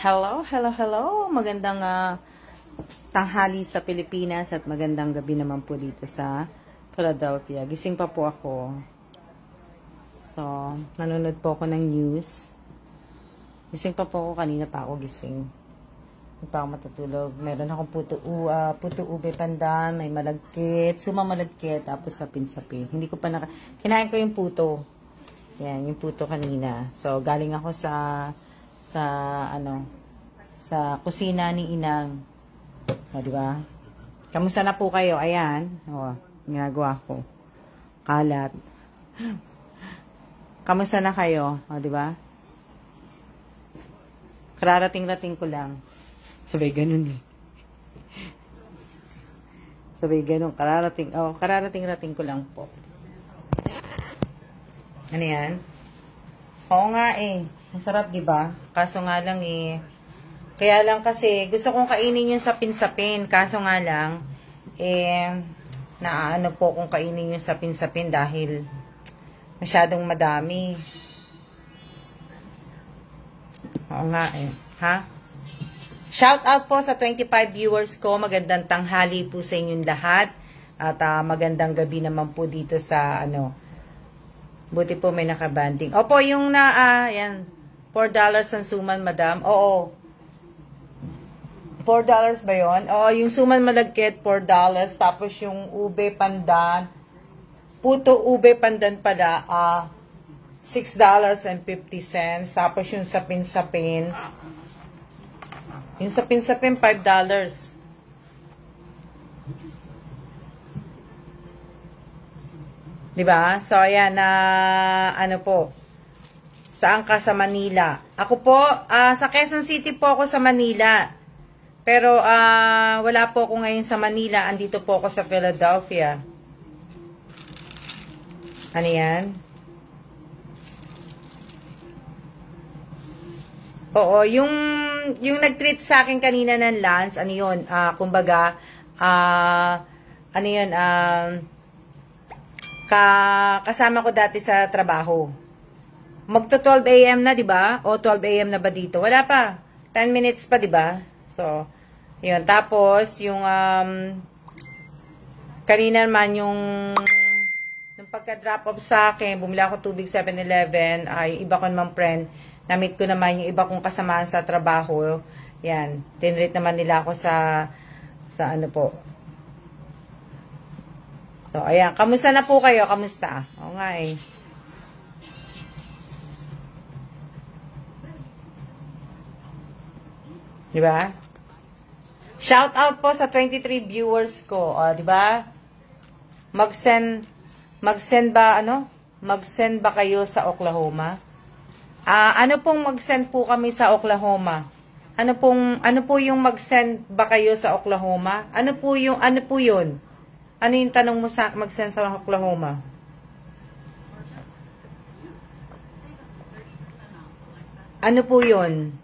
Hello, hello, hello. Magandang tanghali sa Pilipinas at magandang gabi naman po dito sa Philadelphia. Gising pa po ako. So, nanonood po ako ng news. Gising pa po ako. Kanina pa ako gising. Hindi pa ako matutulog. Meron akong puto ube pandan, may malagkit, suma malagkit, tapos sapin-sapin. Hindi ko pa kinain ko yung puto. Yan, yung puto kanina. So, galing ako sa kusina ni Inang. O, di ba? Kamusta na po kayo? Ayan. O, ginagawa ko. Kalat. Kamusta na kayo? O, di ba? Kararating-rating ko lang. Sabay ganun eh. Sabay ganun. Kararating-rating ko lang po. Ano yan? Oo nga eh. Masarap, di ba? Kaso nga lang eh. Kaya lang kasi, gusto kong kainin yung sapin-sapin. Kaso nga lang, naano po kung kainin yung sapin-sapin dahil masyadong madami. Oo nga eh. Ha? Shout out po sa 25 viewers ko. Magandang tanghali po sa inyong lahat. At magandang gabi naman po dito sa buti po may nakabanding. Opo, yung yan. $4 ang suman, madam. Oo. $4 ba yun? Oo, yung suman malagkit, $4. Tapos yung ube pandan, puto ube pandan pala, $6.50. Tapos yung sapin-sapin, $5. Diba? So, ayan, ano po, saan ka sa Manila? Ako po, sa Quezon City po ako sa Manila. Pero, wala po ako ngayon sa Manila. Andito po ako sa Philadelphia. Ano yan? Oo, yung nag-treat sa akin kanina ng lunch, ano yun, kumbaga, ano yun, kasama ko dati sa trabaho. Magto 12 AM na, 'di ba? O 12 AM na ba dito? Wala pa. 10 minutes pa, 'di ba? So, 'yun. Tapos yung kanina naman yung pagka-drop off sa akin, bumili ako tubig 7-Eleven, ay iba ko naman friend. Na-meet ko naman yung iba kong kasamahan sa trabaho. Yan. Tinreat naman nila ako sa ano po. So, ayan. Kamusta na po kayo? Kamusta? Oo nga eh. Diba? Shout out po sa 23 viewers ko. O, diba? Mag-send ba kayo sa Oklahoma? Ano pong mag-send po kami sa Oklahoma? Ano po yung mag-send ba kayo sa Oklahoma? Ano po yun? Ano yung tanong mo sa mag-send sa Oklahoma? Ano po yun?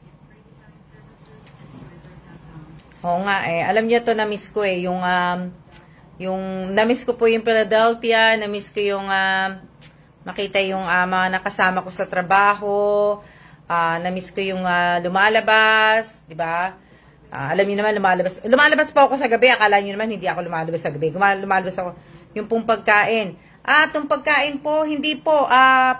Oo nga eh. Alam niyo to, na-miss ko eh. Yung na-miss ko po yung Philadelphia. Na-miss ko yung makita yung mga nakasama ko sa trabaho. Na-miss ko yung lumalabas. Diba? Alam niyo naman, lumalabas po ako sa gabi. Akala niyo naman, hindi ako lumalabas sa gabi. Lumalabas ako. Yung pong pagkain. Itong pagkain po, hindi po,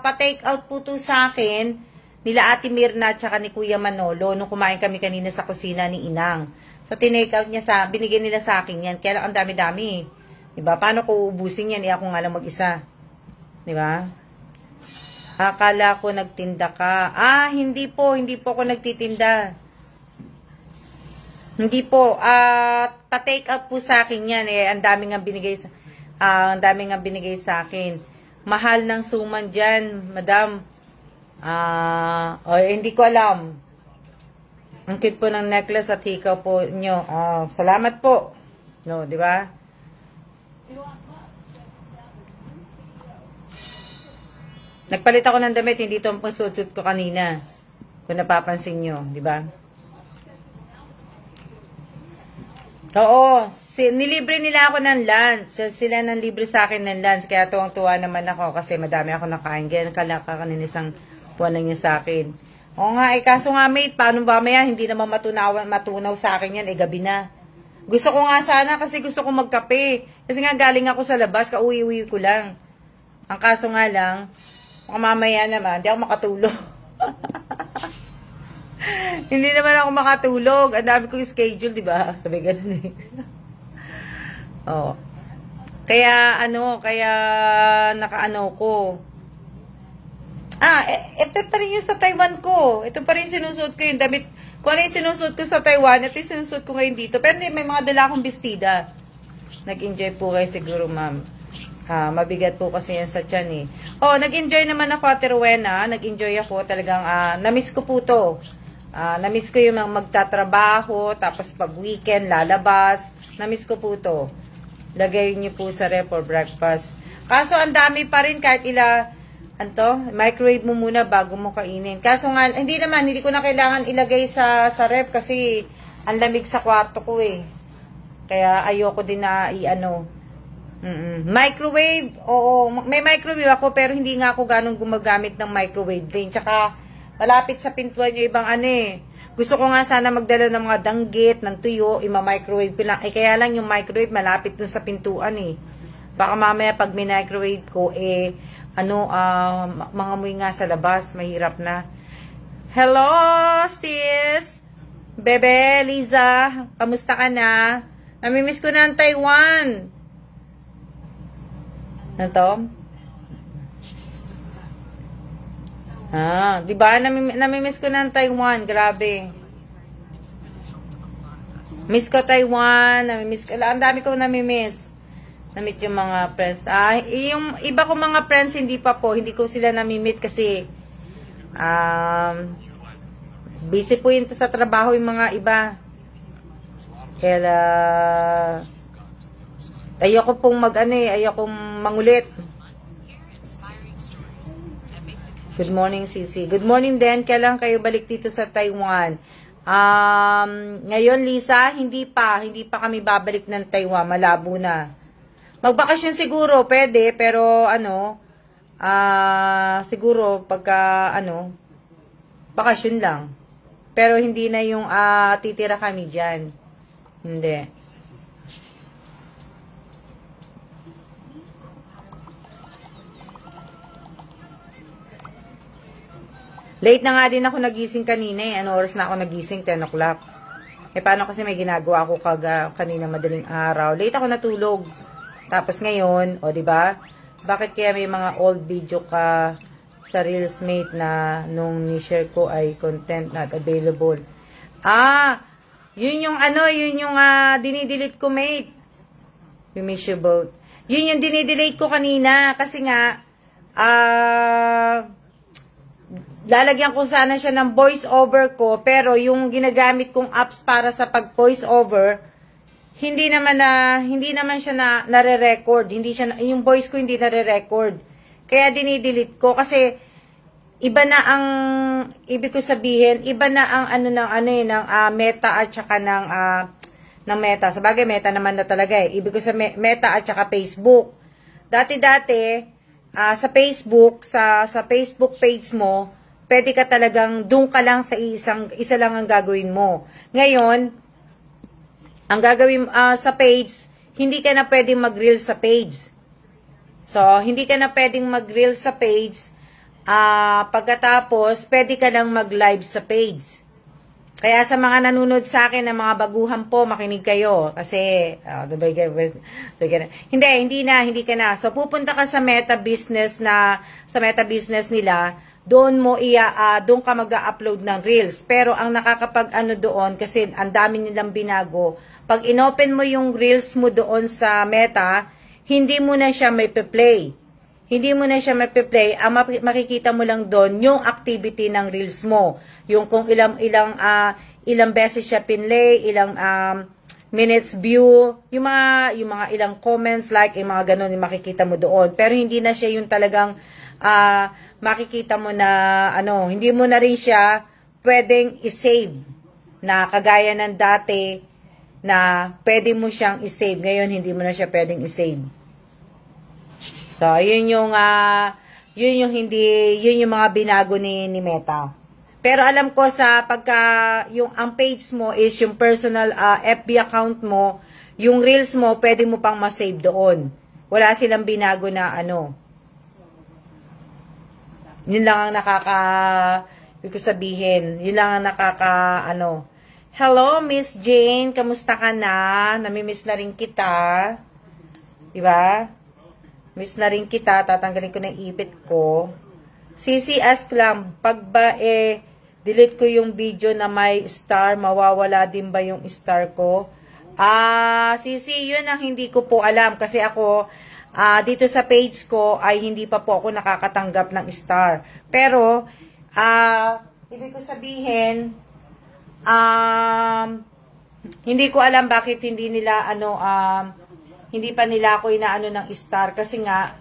pa-take out po to sa akin, nila Ate Mirna at saka ni Kuya Manolo, nung kumain kami kanina sa kusina ni Inang. So, tinake out niya binigyan nila sa akin yan. Kaya lang, ang dami-dami. Diba? Paano ko ubusin yan? Ako nga lang mag-isa. Diba? Akala ko nagtinda ka. Hindi po ako nagtitinda. Hindi po, pa-take out po sa akin yan eh. Ang dami nga binigay sa akin. Mahal ng suman dyan, madam. Hindi ko alam. Ang cute po ng necklace at hikaw po nyo. Salamat po. No, di ba? Nagpalit ako ng damit, hindi ito ang pasuot ko kanina. Kung napapansin nyo, di ba? Oo, nilibre nila ako ng lunch. Sila nang libre sa akin ng lunch. Kaya tuwang-tuwa naman ako kasi madami ako nakain. Kaya nakakanilisang puwan lang niya sa akin. Oo nga, kaso nga mate, paano ba maya? Hindi naman matunaw sa akin yan, gabi na. Gusto ko nga sana kasi gusto ko magkape. Kasi nga galing ako sa labas, kauwi-uwi ko lang. Ang kaso nga lang, mamaya naman, hindi ako makatulog. Hindi naman ako makatulog. Ang dami kong schedule, di ba? Sabi ganun eh. Oo. Kaya nakaano ko. Ito pa rin yung sa Taiwan ko. Ito pa rin sinusuot ko yung damit. Kung ano yung sinusuot ko sa Taiwan, ito yung sinusuot ko ngayon dito. Pero may mga dala akong bestida. Nag-enjoy po kayo siguro, ma'am. Mabigat po kasi yan sa tiyan eh. Nag-enjoy naman ako, Ate Rowena. Nag-enjoy ako. Talagang, na-miss ko po to. Na-miss ko yung magtatrabaho, tapos pag weekend, lalabas. Na-miss ko po to. Lagay niyo po sa ref for breakfast. Kaso, ang dami pa rin kahit microwave mo muna bago mo kainin. Kaso nga, hindi ko na kailangan ilagay sa ref kasi ang lamig sa kwarto ko eh. Kaya ayoko din na Microwave, oo. May microwave ako pero hindi nga ako ganong gumagamit ng microwave din. Tsaka malapit sa pintuan yung ibang Gusto ko nga sana magdala ng mga danggit, ng tuyo, ima-microwave ko lang. Kaya lang yung microwave malapit dun sa pintuan eh. Baka mamaya pag min-microwave ko mga amoy nga sa labas, mahirap na. Hello, sis! Bebe, Liza, kamusta ka na? Namimiss ko na ang Taiwan. Ano to? Di ba? Namimiss ko na ang Taiwan. Grabe. Miss ko Taiwan. Namimiss ko. Ang dami ko namimiss. Na-meet yung mga friends. Yung iba ko mga friends, hindi pa po. Hindi ko sila na-meet kasi busy po yun sa trabaho yung mga iba. Kaya ayoko pong ayokong mangulit. Good morning, Sisi. Good morning din. Kailan kayo balik dito sa Taiwan? Ngayon, Lisa, hindi pa kami babalik ng Taiwan. Malabo na. Magbakasyon siguro, pwede, pero siguro pagka bakasyon lang. Pero hindi na yung titira kami dyan. Hindi. Late na nga din ako nagising kanina eh. Ano oras na ako nagising? 10 o'clock. Paano kasi may ginagawa ako kanina madaling araw. Late ako natulog. Tapos ngayon, di ba? Bakit kaya may mga old video ka sa Reels Mate na nung ni-share ko ay content not available? Yun yung dinidelete ko, mate. We miss you both. Yun yung dinidelete ko kanina kasi nga lalagyan ko sana siya ng voice over ko, pero yung ginagamit kong apps para sa pag-voice over, hindi naman siya nare-record. Yung voice ko hindi nare-record. Kaya dinidelete ko kasi iba na ang ibig ko sabihin, iba na ang ng Meta at saka ng Meta. Sabagay Meta naman na talaga eh. Ibig ko sa Meta at saka Facebook. Dati sa Facebook, sa Facebook page mo, pwede ka talagang doon ka lang sa isa lang ang gagawin mo. Ngayon, ang gagawin sa page, hindi ka na pwedeng mag-reel sa page. So, hindi ka na pwedeng mag-reel sa page. Pagkatapos, pwede ka lang mag-live sa page. Kaya sa mga nanonood sa akin, ng mga baguhan po, makinig kayo. Kasi, hindi ka na. So, pupunta ka sa Meta Business nila, doon ka mag-upload ng Reels. Pero ang nakakapag doon, kasi ang dami nilang binago, pag inopen mo yung Reels mo doon sa Meta, hindi mo na siya may play. Hindi mo na siya may play. Ang makikita mo lang doon yung activity ng Reels mo. Yung kung ilang beses siya pinlay, ilang minutes view, yung mga ilang comments, like, yung mga ganun, yung makikita mo doon. Pero hindi na siya yung talagang makikita mo na hindi mo na rin siya pwedeng i-save na kagaya ng dati na pwede mo siyang i-save. Ngayon, hindi mo na siya pwedeng i-save. So, yun yung mga binago ni Meta. Pero alam ko sa pagka yung ang page mo is yung personal FB account mo, yung reels mo, pwede mo pang ma-save doon. Wala silang binago na ano. Yun lang ang ibig ko sabihin, yun lang ang ano. Hello, Miss Jane, kamusta ka na? Namimiss na rin kita. Diba? Miss na rin kita, tatanggalin ko na ipit ko. Sisi, ask lang, pag ba delete ko yung video na may star, mawawala din ba yung star ko? Sisi, yun ang hindi ko po alam kasi ako, dito sa page ko ay hindi pa po ako nakakatanggap ng star. Pero, ibig ko sabihin, hindi ko alam bakit hindi nila, hindi pa nila ako inaano ng star kasi nga,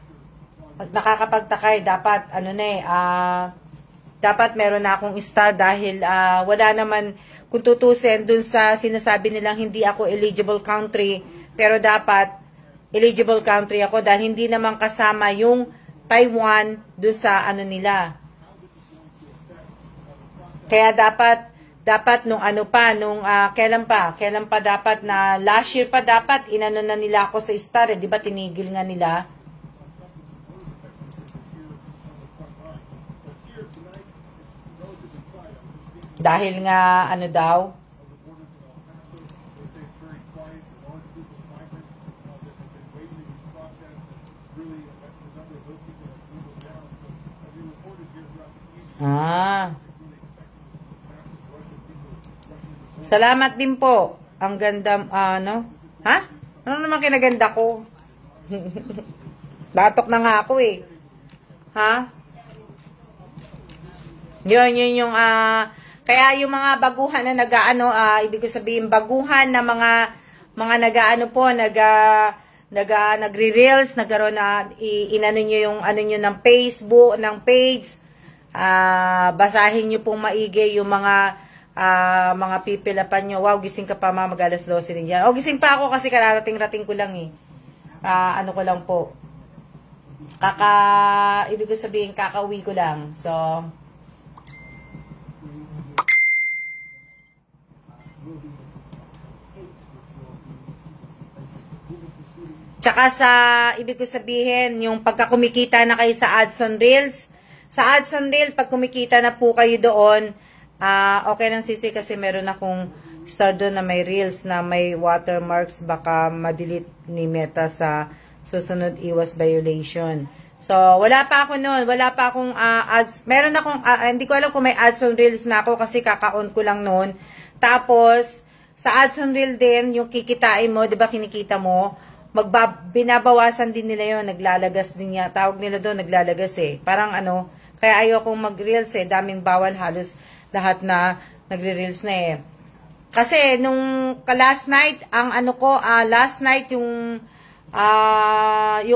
nakakapagtakay, dapat, dapat meron na akong star dahil wala naman, kung tutusin dun sa sinasabi nilang hindi ako eligible country, pero dapat eligible country ako dahil hindi naman kasama yung Taiwan dun sa ano nila. Kaya dapat nung kailan pa dapat na last year pa dapat inano na nila ako sa star, di ba tinigil nga nila? Dahil nga, ano daw? Salamat din po. Ang ganda, ano? Ha? Ano naman kinaganda ko? Batok na nga ako eh. Ha? Yun yung, kaya yung mga baguhan na ibig ko sabihin baguhan na mga nag-aano po, nagre-reels, nagkaroon na inano nyo yung ano nyo ng Facebook, ng page. Basahin nyo pong maigi yung mga pipilapan nyo. Wow, gising ka pa mag-alas 12 din yan. O, gising pa ako kasi kararating-rating ko lang eh. Ano ko lang po. Ibig ko sabihin kakauwi ko lang. So, tsaka ibig ko sabihin, yung pagkakumikita na kayo sa ads on Reels, sa ads on Reels, pag kumikita na po kayo doon, okay lang sisi kasi meron akong star doon na may Reels na may watermarks, baka ma-delete ni Meta sa susunod iwas violation. So, wala pa ako noon, wala pa akong ads, meron akong, hindi ko alam kung may ads on Reels na ako kasi kaka-on ko lang noon. Tapos, sa ads on Reels din, yung kikitain mo, di ba kinikita mo, binabawasan din nila yon, naglalagas din niya. Tawag nila doon, naglalagas eh. Parang kaya ayokong mag-reels eh. Daming bawal, halos lahat na nagre-reels na eh. Kasi nung last night, last night yung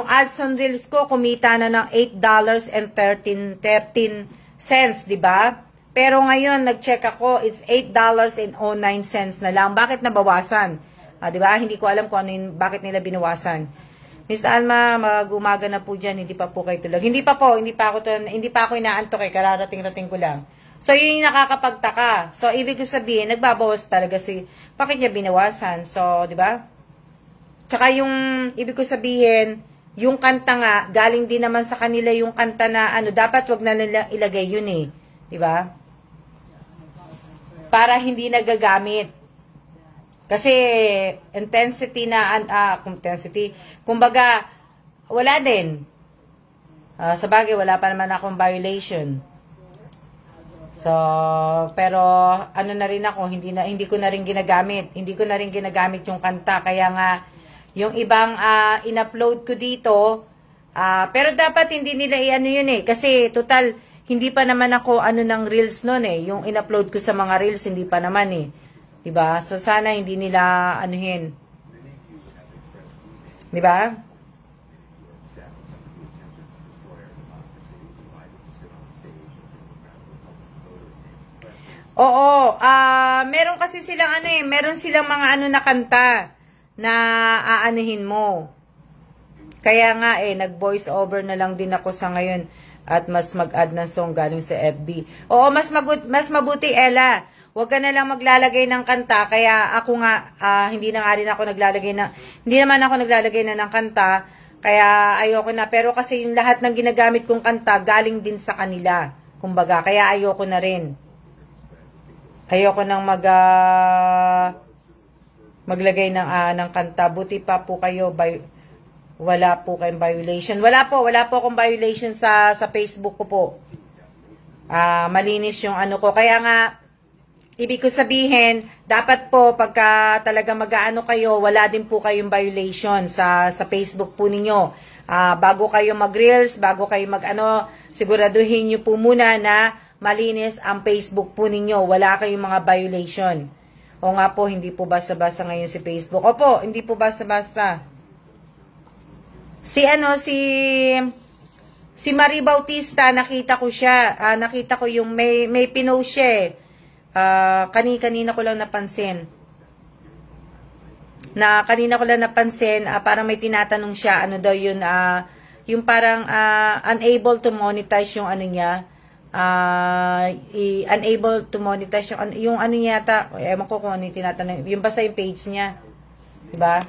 ads on reels ko, kumita na ng $8.13, di ba? Pero ngayon, nag-check ako, it's $8.09 na lang. Bakit nabawasan? Di ba? Hindi ko alam kung bakit nila binawasan. Miss Alma, mag-umaga na po dyan, hindi pa po kayo tulog. Hindi pa ako inaantok eh, kararating-rating ko lang. So, yun yung nakakapagtaka. So, ibig ko sabihin, nagbabawas talaga bakit niya binawasan? So, di ba? Tsaka yung, ibig ko sabihin, yung kanta nga, galing din naman sa kanila yung kanta na, dapat wag na nila ilagay yun eh. Di ba? Para hindi nagagamit. Kasi intensity kumbaga wala din. Sa bagay wala pa naman akong violation. So, pero na rin ako, hindi ko na rin ginagamit. Hindi ko na rin ginagamit yung kanta, kaya nga yung ibang in-upload ko dito, pero dapat hindi nila yun eh, kasi total hindi pa naman ako ng reels noon eh. Yung in-upload ko sa mga reels hindi pa naman eh. Diba? So, sana hindi nila anuhin. Diba? Oo. Meron kasi silang meron silang mga na kanta na aanuhin mo. Kaya nga nag-voice over na lang din ako sa ngayon. at mas mag-add ng song galing sa FB. Oo, mas mabuti, Ella. Huwag ka na lang maglalagay ng kanta, kaya ako nga, hindi na nga rin ako naglalagay na, hindi naman ako naglalagay na ng kanta, kaya ayoko na. Pero kasi yung lahat ng ginagamit kong kanta, galing din sa kanila. Kumbaga, kaya ayoko na rin. Ayoko nang maglagay ng kanta. Buti pa po kayo, wala po kayong violation. Wala po akong violation sa Facebook ko po. Malinis yung ano ko. Kaya nga, ibig ko sabihin, dapat po pagka talaga mag-aano kayo, wala din po kayong violation sa Facebook po ninyo. Bago kayo mag-reels, bago kayo mag-ano, siguraduhin nyo po muna na malinis ang Facebook po ninyo. Wala kayong mga violation. O nga po, hindi po basta-basta ngayon si Facebook. Opo, hindi po basta-basta. Si Marie Bautista, nakita ko siya. Nakita ko yung may pinost siya eh. Kanina ko lang napansin. Kanina ko lang napansin, parang may tinatanong siya, ano daw yun, yung parang unable to monetize yung ano niya, unable to monetize yung ano niya yata, ewan ko kung ano yung tinatanong, yung basta yung page niya, diba?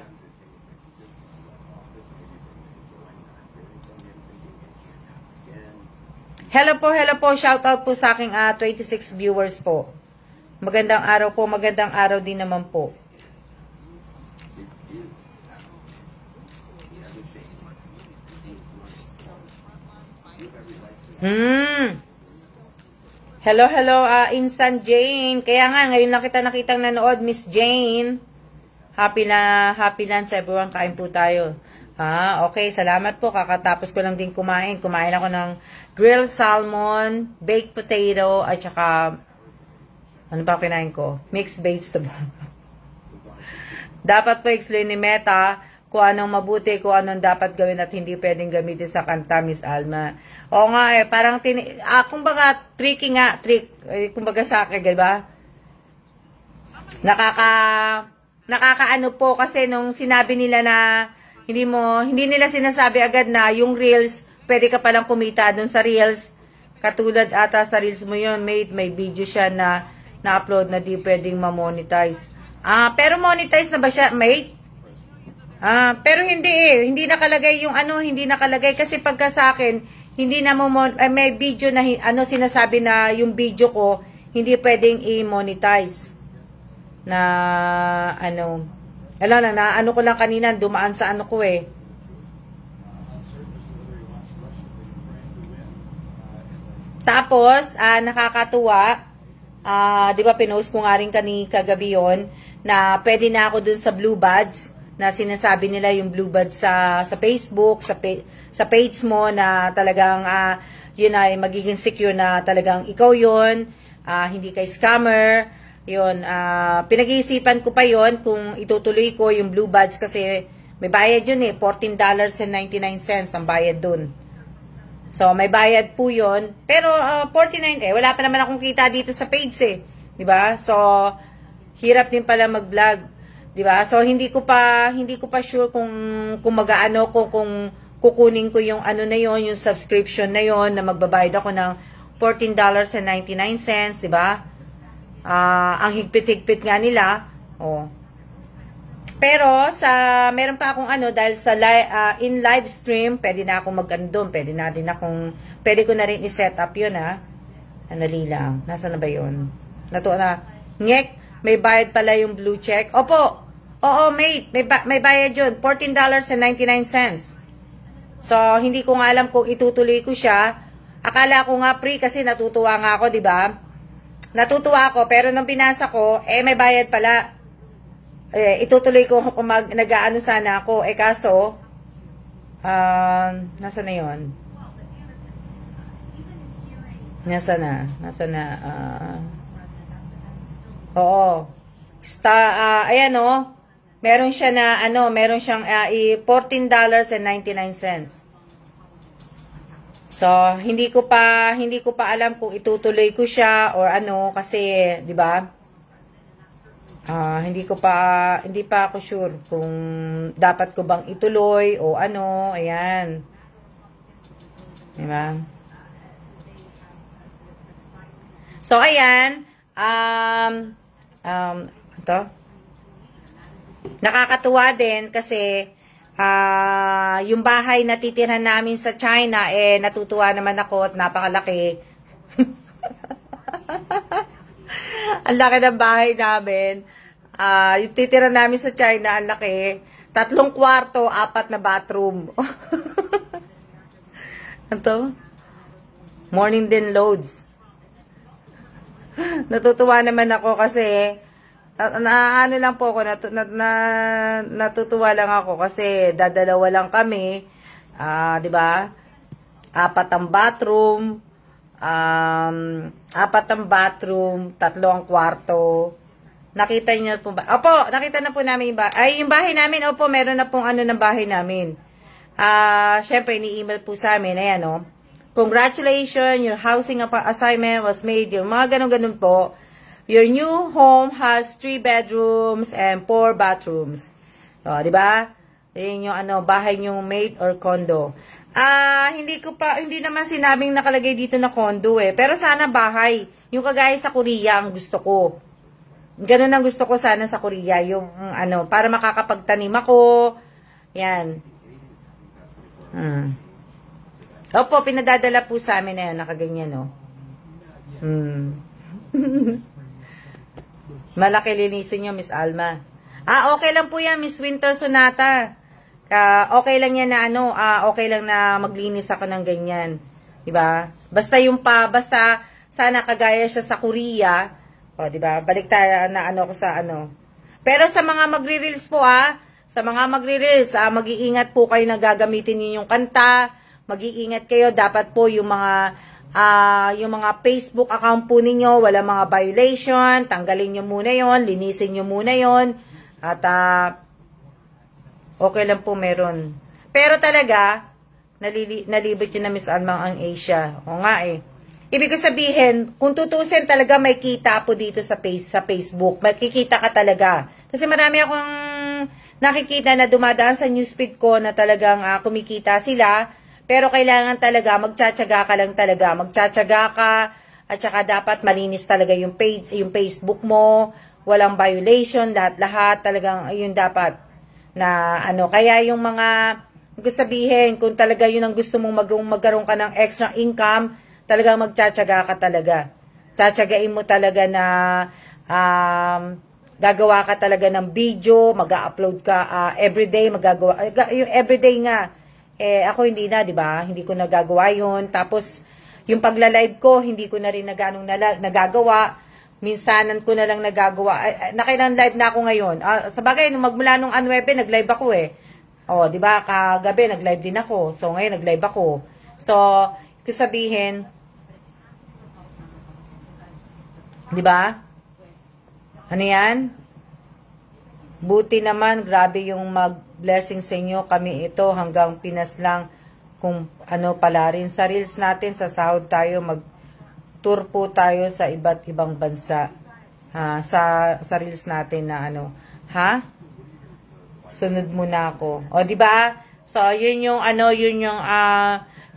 Hello po, shout out po sa aking 26 viewers po. Magandang araw po, magandang araw din naman po. Hello, Insan Jane. Kaya nga, ngayon lang kita nakitang nanood, Miss Jane. Happy lunch everyone, kain po tayo. Okay, salamat po. Kakatapos ko lang din kumain. Kumain ako ng grilled salmon, baked potato, at saka, ano ba kinain ko? Mixed vegetable. Dapat po explain ni Meta kung anong mabuti, kung anong dapat gawin at hindi pwedeng gamitin sa kanta, Miss Alma. Oo nga eh, parang, kumbaga, trick, kumbaga sa akin, diba? Nakakaano po kasi nung sinabi nila na, hindi nila sinasabi agad na yung reels, pwede ka palang kumita dun sa reels. Katulad ata sa reels mo yun, mate, may video siya na na-upload na di pwedeng ma-monetize. Pero monetize na ba siya, mate? Pero hindi eh. Hindi nakalagay yung ano, hindi nakalagay. Kasi pagka sa akin, hindi na may video na, sinasabi na yung video ko, hindi pwedeng i-monetize. Ano ko lang kanina, dumaan sa ano ko eh. Tapos, nakakatuwa, di ba pinost ko nga rin kagabi yun, na pwede na ako dun sa Blue Badge, na sinasabi nila yung Blue Badge sa Facebook, sa page mo, na talagang, yun ay magiging secure na talagang ikaw yun, hindi kay scammer, yun, pinag-iisipan ko pa yun kung itutuloy ko yung Blue Badge kasi may bayad yun eh, $14.99 ang bayad dun. So, may bayad po yun. Pero, 49 wala pa naman akong kita dito sa page eh. Diba? So, hirap din pala mag-vlog. Diba? So, hindi ko pa sure kung mag-aano ko, kung kukunin ko yung ano na yon, yung subscription na yon, na magbabayad ako ng $14.99, diba? Ang higpit-higpit nga nila. Oh. Pero, meron pa akong dahil sa in live stream, pwede na akong mag-andon, pwede ko na rin i-set up yun, Andali lang. Nasaan na ba yun? Ngek, may bayad pala yung blue check. Opo. Oo, mate. May bayad yun. $14.99. So, hindi ko nga alam kung itutuloy ko siya. Akala ko nga free kasi natutuwa nga ako, di ba? Natutuwa ako, pero nung binasa ko, may bayad pala. Itutuloy ko kung nag-aano sana ako. Kaso, nasa na yun? Nasa na? Oo. Ayan o. Meron siya na, meron siyang $14.99. So, hindi ko pa alam kung itutuloy ko siya or kasi, 'di ba? Hindi pa ako sure kung dapat ko bang ituloy o ayan. 'Di ba? So, ayan. Ito. Nakakatuwa din kasi yung bahay na titirhan namin sa China, natutuwa naman ako at napakalaki. Ang laki ng bahay namin. Yung titirhan namin sa China, ang laki. 3 kwarto, 4 na bathroom. Ito. Morning din loads. Natutuwa naman ako kasi ano lang po ako, natutuwa lang ako kasi dadalawa lang kami, 'di ba? 4 ang bathroom, 4 ang bathroom, 3 ang kwarto. Nakita niyo po ba? Opo, nakita na po namin yung bahay. Ay, yung bahay namin, opo, meron na pong ano ng bahay namin. Syempre, ni-email po sa amin, ayan, oh. Congratulations, your housing assignment was made. Yung mga ganun-ganun po. Your new home has 3 bedrooms and 4 bathrooms. O, di ba? Yun yung ano, bahay niyong made or condo. Hindi naman sinabing nakalagay dito na condo Pero sana bahay. Yung kagaya sa Korea ang gusto ko. Ganun ang gusto ko sana sa Korea. Yung ano, para makakapagtanim ako. Yan. Opo, pinadadala po sa amin na yun, nakaganyan, no? Malaki linisin nyo, Miss Alma. Okay lang po yan, Miss Winter Sonata. Okay lang yan na, okay lang na maglinis ako ng ganyan. Diba? Basta basta sana kagaya siya sa Korea. O, diba? Balik tayo na ko sa Pero sa mga magre-reels po, sa mga magre-reels, mag-iingat po kayo na gagamitin niyo yung kanta. Mag-iingat kayo, dapat po yung mga Facebook account po ninyo, wala mga violation, tanggalin nyo muna yon, linisin nyo muna yon, at okay lang po meron. Pero talaga, nalibot yun na Miss Alma ang Asia. O nga Ibig ko sabihin, kung tutusin talaga may kita po dito sa Facebook, makikita ka talaga. Kasi marami akong nakikita na dumadaan sa newsfeed ko na talagang kumikita sila. Pero kailangan talaga, magtsatsaga ka lang talaga. Magtsatsaga ka, at saka dapat malinis talaga yung Facebook mo. Walang violation, lahat talagang, ayun dapat. Na kaya yung mga, gusto sabihin, kung talaga yun ang gusto mong magkaroon ka ng extra income, talagang magtsatsaga ka talaga. Tsatsagain mo talaga na, gagawa ka talaga ng video, mag-upload ka everyday, magagawa, yung everyday nga, ako hindi na, di ba? Hindi ko nagagawa yun. Tapos, yung pagla-live ko, hindi ko na rin nagagawa. Minsanan ko na lang nagagawa. Nakailang live na ako ngayon. Sa bagay, magmula nung 9, nag-live ako O, di ba? Kagabi, nag-live din ako. So, ngayon, nag-live ako. So, kung sabihin, di ba? Ano yan? Buti naman, grabe yung blessing sa inyo. Kami ito hanggang Pinas lang. Kung pala rin sa reels natin, sa sahod tayo, mag-tour po tayo sa iba't ibang bansa. Sa reels natin na sunod muna ako. O, di ba? So, yun yung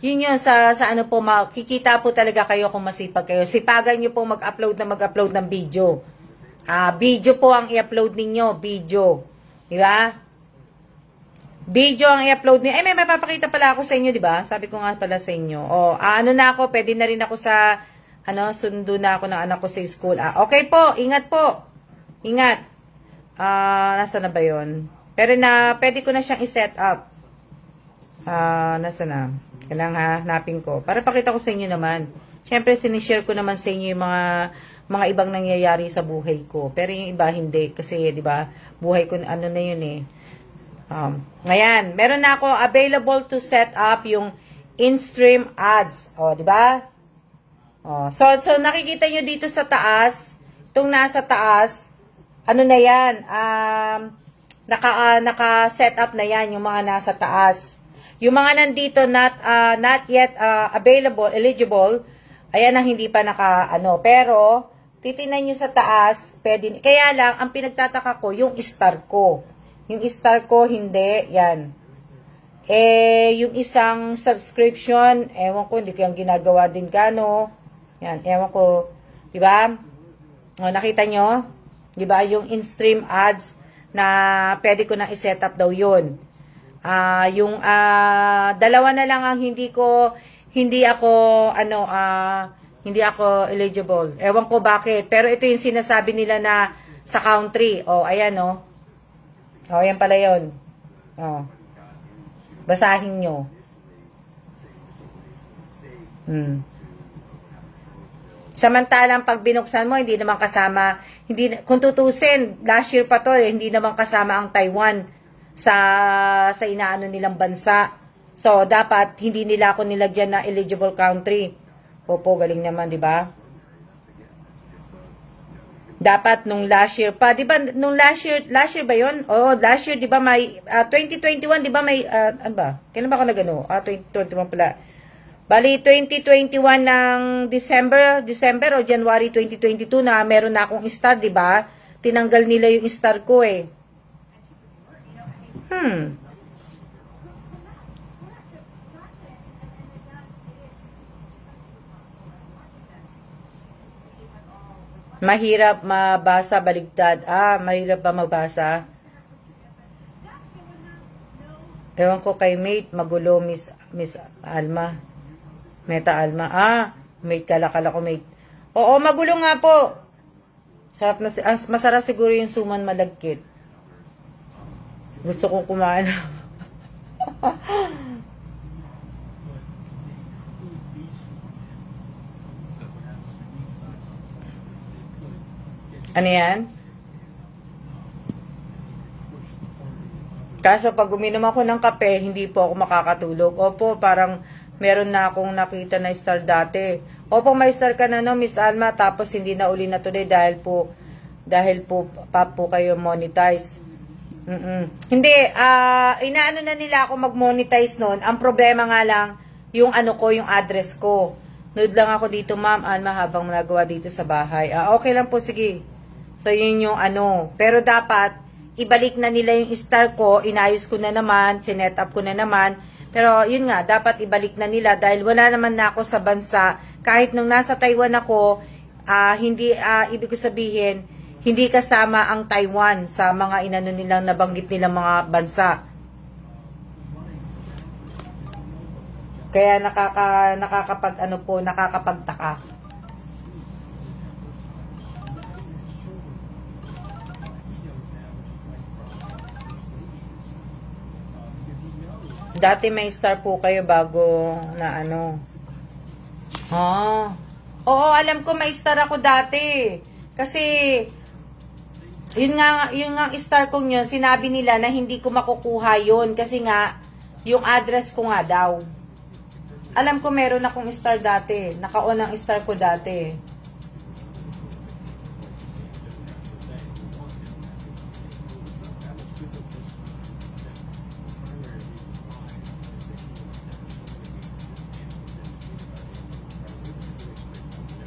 yun yung sa po, makikita po talaga kayo kung masipag kayo. Sipagan nyo po mag-upload ng video. Video po ang i-upload ninyo. Video. Diba? Video ang i-upload ninyo. May mapapakita pala ako sa inyo, diba? Sabi ko nga pala sa inyo. Na ako, pwede na rin ako sa, sundo na ako ng anak ko sa school. Okay po, ingat po. Ingat. Nasa na ba yun? Pero pwede ko na siyang i-set up. Nasa na? Kailangan hanapin ko. Para pakita ko sa inyo naman. Siyempre, sinishare ko naman sa inyo yung mga ibang nangyayari sa buhay ko. Pero yung iba hindi kasi 'di ba? Buhay ko na yun Ngayon, meron na ako available to set up yung in-stream ads. 'di ba? So nakikita nyo dito sa taas, itong nasa taas, na 'yan? Naka-set up na 'yan yung mga nasa taas. Yung mga nandito not yet eligible, ayan ang hindi pa pero titingnan nyo sa taas, pwede. Kaya lang, ang pinagtataka ko, yung star ko. Yung star ko, hindi. Yan. Yung isang subscription, ewan ko, hindi ko yung ginagawa din Yan, ewan ko. Di ba? O, nakita nyo? Di ba? Yung in-stream ads na pwede ko na i-set up daw yun. Dalawa na lang ang hindi ako eligible. Ewan ko bakit. Pero ito yung sinasabi nila na sa country. O, ayan o. O, ayan pala yun. O. Basahin nyo. Samantalang pag binuksan mo, hindi naman kasama, kung tutusin, last year pa to, hindi naman kasama ang Taiwan sa inaano nilang bansa. So, dapat hindi nila ako nilagyan na eligible country. Opo, galing naman, di ba? Dapat nung last year pa, 'di ba? Nung last year ba 'yon? Oo, last year 'di ba may 2021 'di ba may ano ba? Kailan ba ako nagano? 2021 pala. Bali 2021 ng December o January 2022 na meron na akong star, 'di ba? Tinanggal nila yung star ko eh. Mahirap mabasa, baligtad. Mahirap ba mabasa? Ewan ko kay mate, magulo, Miss Alma. Meta Alma. Mate, kala ko mate. Oo, magulo nga po. Sarap na, masarap siguro yung suman malagkit. Gusto kong kumain. Ano yan? Kaso pag uminom ako ng kape, hindi po ako makakatulog. Opo, parang meron na akong nakita na star dati. Opo, may star ka na no, Miss Alma, tapos hindi na uli na today dahil po kayo monetize. Hindi, inaano na nila ako mag-monetize noon. Ang problema nga lang, yung yung address ko. Nude lang ako dito, Ma'am Alma, habang nagawa dito sa bahay. Okay lang po, sige. So, yun yung Pero dapat, ibalik na nila yung star ko, inayos ko na naman, sinet up ko na naman. Pero, yun nga, dapat ibalik na nila dahil wala naman na ako sa bansa. Kahit nung nasa Taiwan ako, ibig ko sabihin, hindi kasama ang Taiwan sa mga inano nilang nabanggit nilang mga bansa. Kaya nakakapagtaka. Dati may star po kayo bago na Oo, alam ko may star ako dati. Kasi, yun nga star kong yun, sinabi nila na hindi ko makukuha yun. Kasi nga, yung address ko nga daw. Alam ko meron akong star dati. Naka-on ang star ko dati.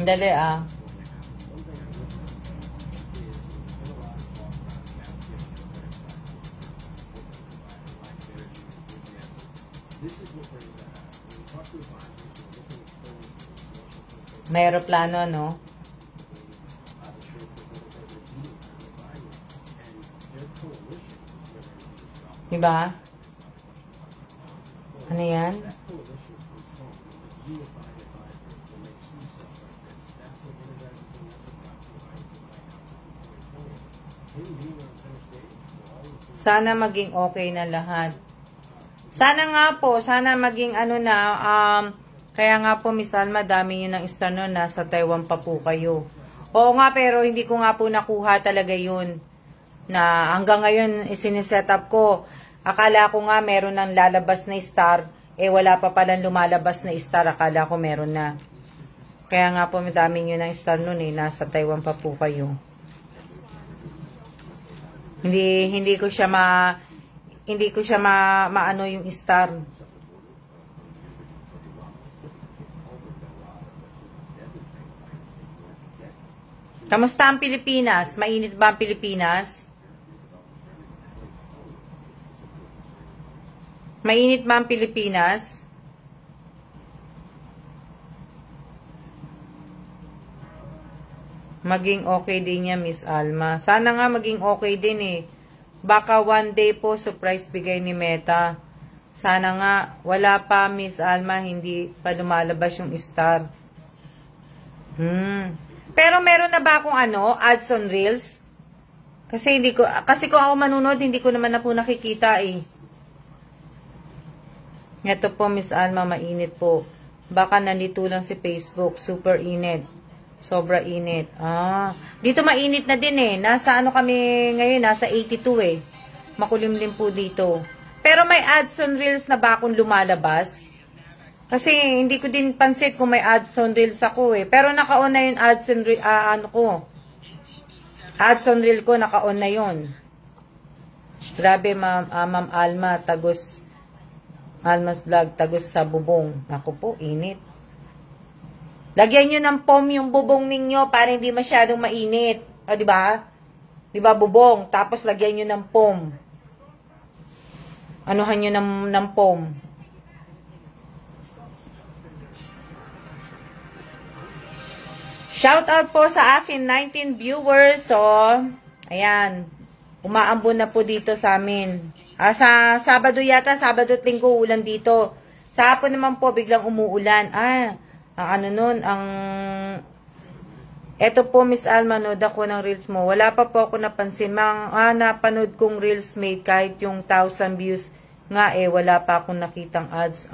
Dali May aeroplano, no? Diba? Ano yan? Sana maging okay na lahat. Sana nga po, sana maging kaya nga po, Miss Alma, dami yun ng star nun, nasa Taiwan pa po kayo. Oo nga, pero hindi ko nga po nakuha talaga yun. Na hanggang ngayon, siniset up ko. Akala ko nga meron ng lalabas na star, wala pa palang lumalabas na star, akala ko meron na. Kaya nga po, dami yun ng star nun nasa Taiwan pa po kayo. Hindi ko siya maano yung star. Kamusta ang Pilipinas? Mainit ba ang Pilipinas? Mainit ba ang Pilipinas? Maging okay din niya, Miss Alma. Sana nga maging okay din eh. Baka one day po, surprise bigay ni Meta. Sana nga, wala pa, Miss Alma, hindi pa lumalabas yung star. Pero meron na ba akong ads on Reels? Kasi kung ako manunod, hindi ko naman na po nakikita eh. Ito po, Miss Alma, mainit po. Baka nandito lang si Facebook, super init. Sobra init. Dito mainit na din eh. Nasa kami ngayon, nasa 82 eh. Makulimlim po dito. Pero may ads on Reels na ba akong lumalabas? Kasi hindi ko din pansit kung may ads on Reels ako eh. Pero naka-on na yung ads on Reels, Ads on Reel ko, naka-on na yun. Grabe, Ma'am Alma, tagos. Alma's Vlog, tagos sa bubong. Ako po, init. Lagyan nyo ng foam yung bubong ninyo para hindi masyadong mainit. O, diba? Diba, bubong? Tapos, lagyan nyo ng foam. Anuhan nyo ng foam. Shout out po sa akin, 19 viewers. So, ayan. Umaambon na po dito sa amin. Sa Sabado yata, Sabado at Linggo, ulan dito. Sa hapon naman po, biglang umuulan. Eto po, Miss Alma, nood ako ng Reels mo. Wala pa po ako napansin. Napanood kong Reels made kahit yung 1,000 views nga wala pa akong nakitang ads.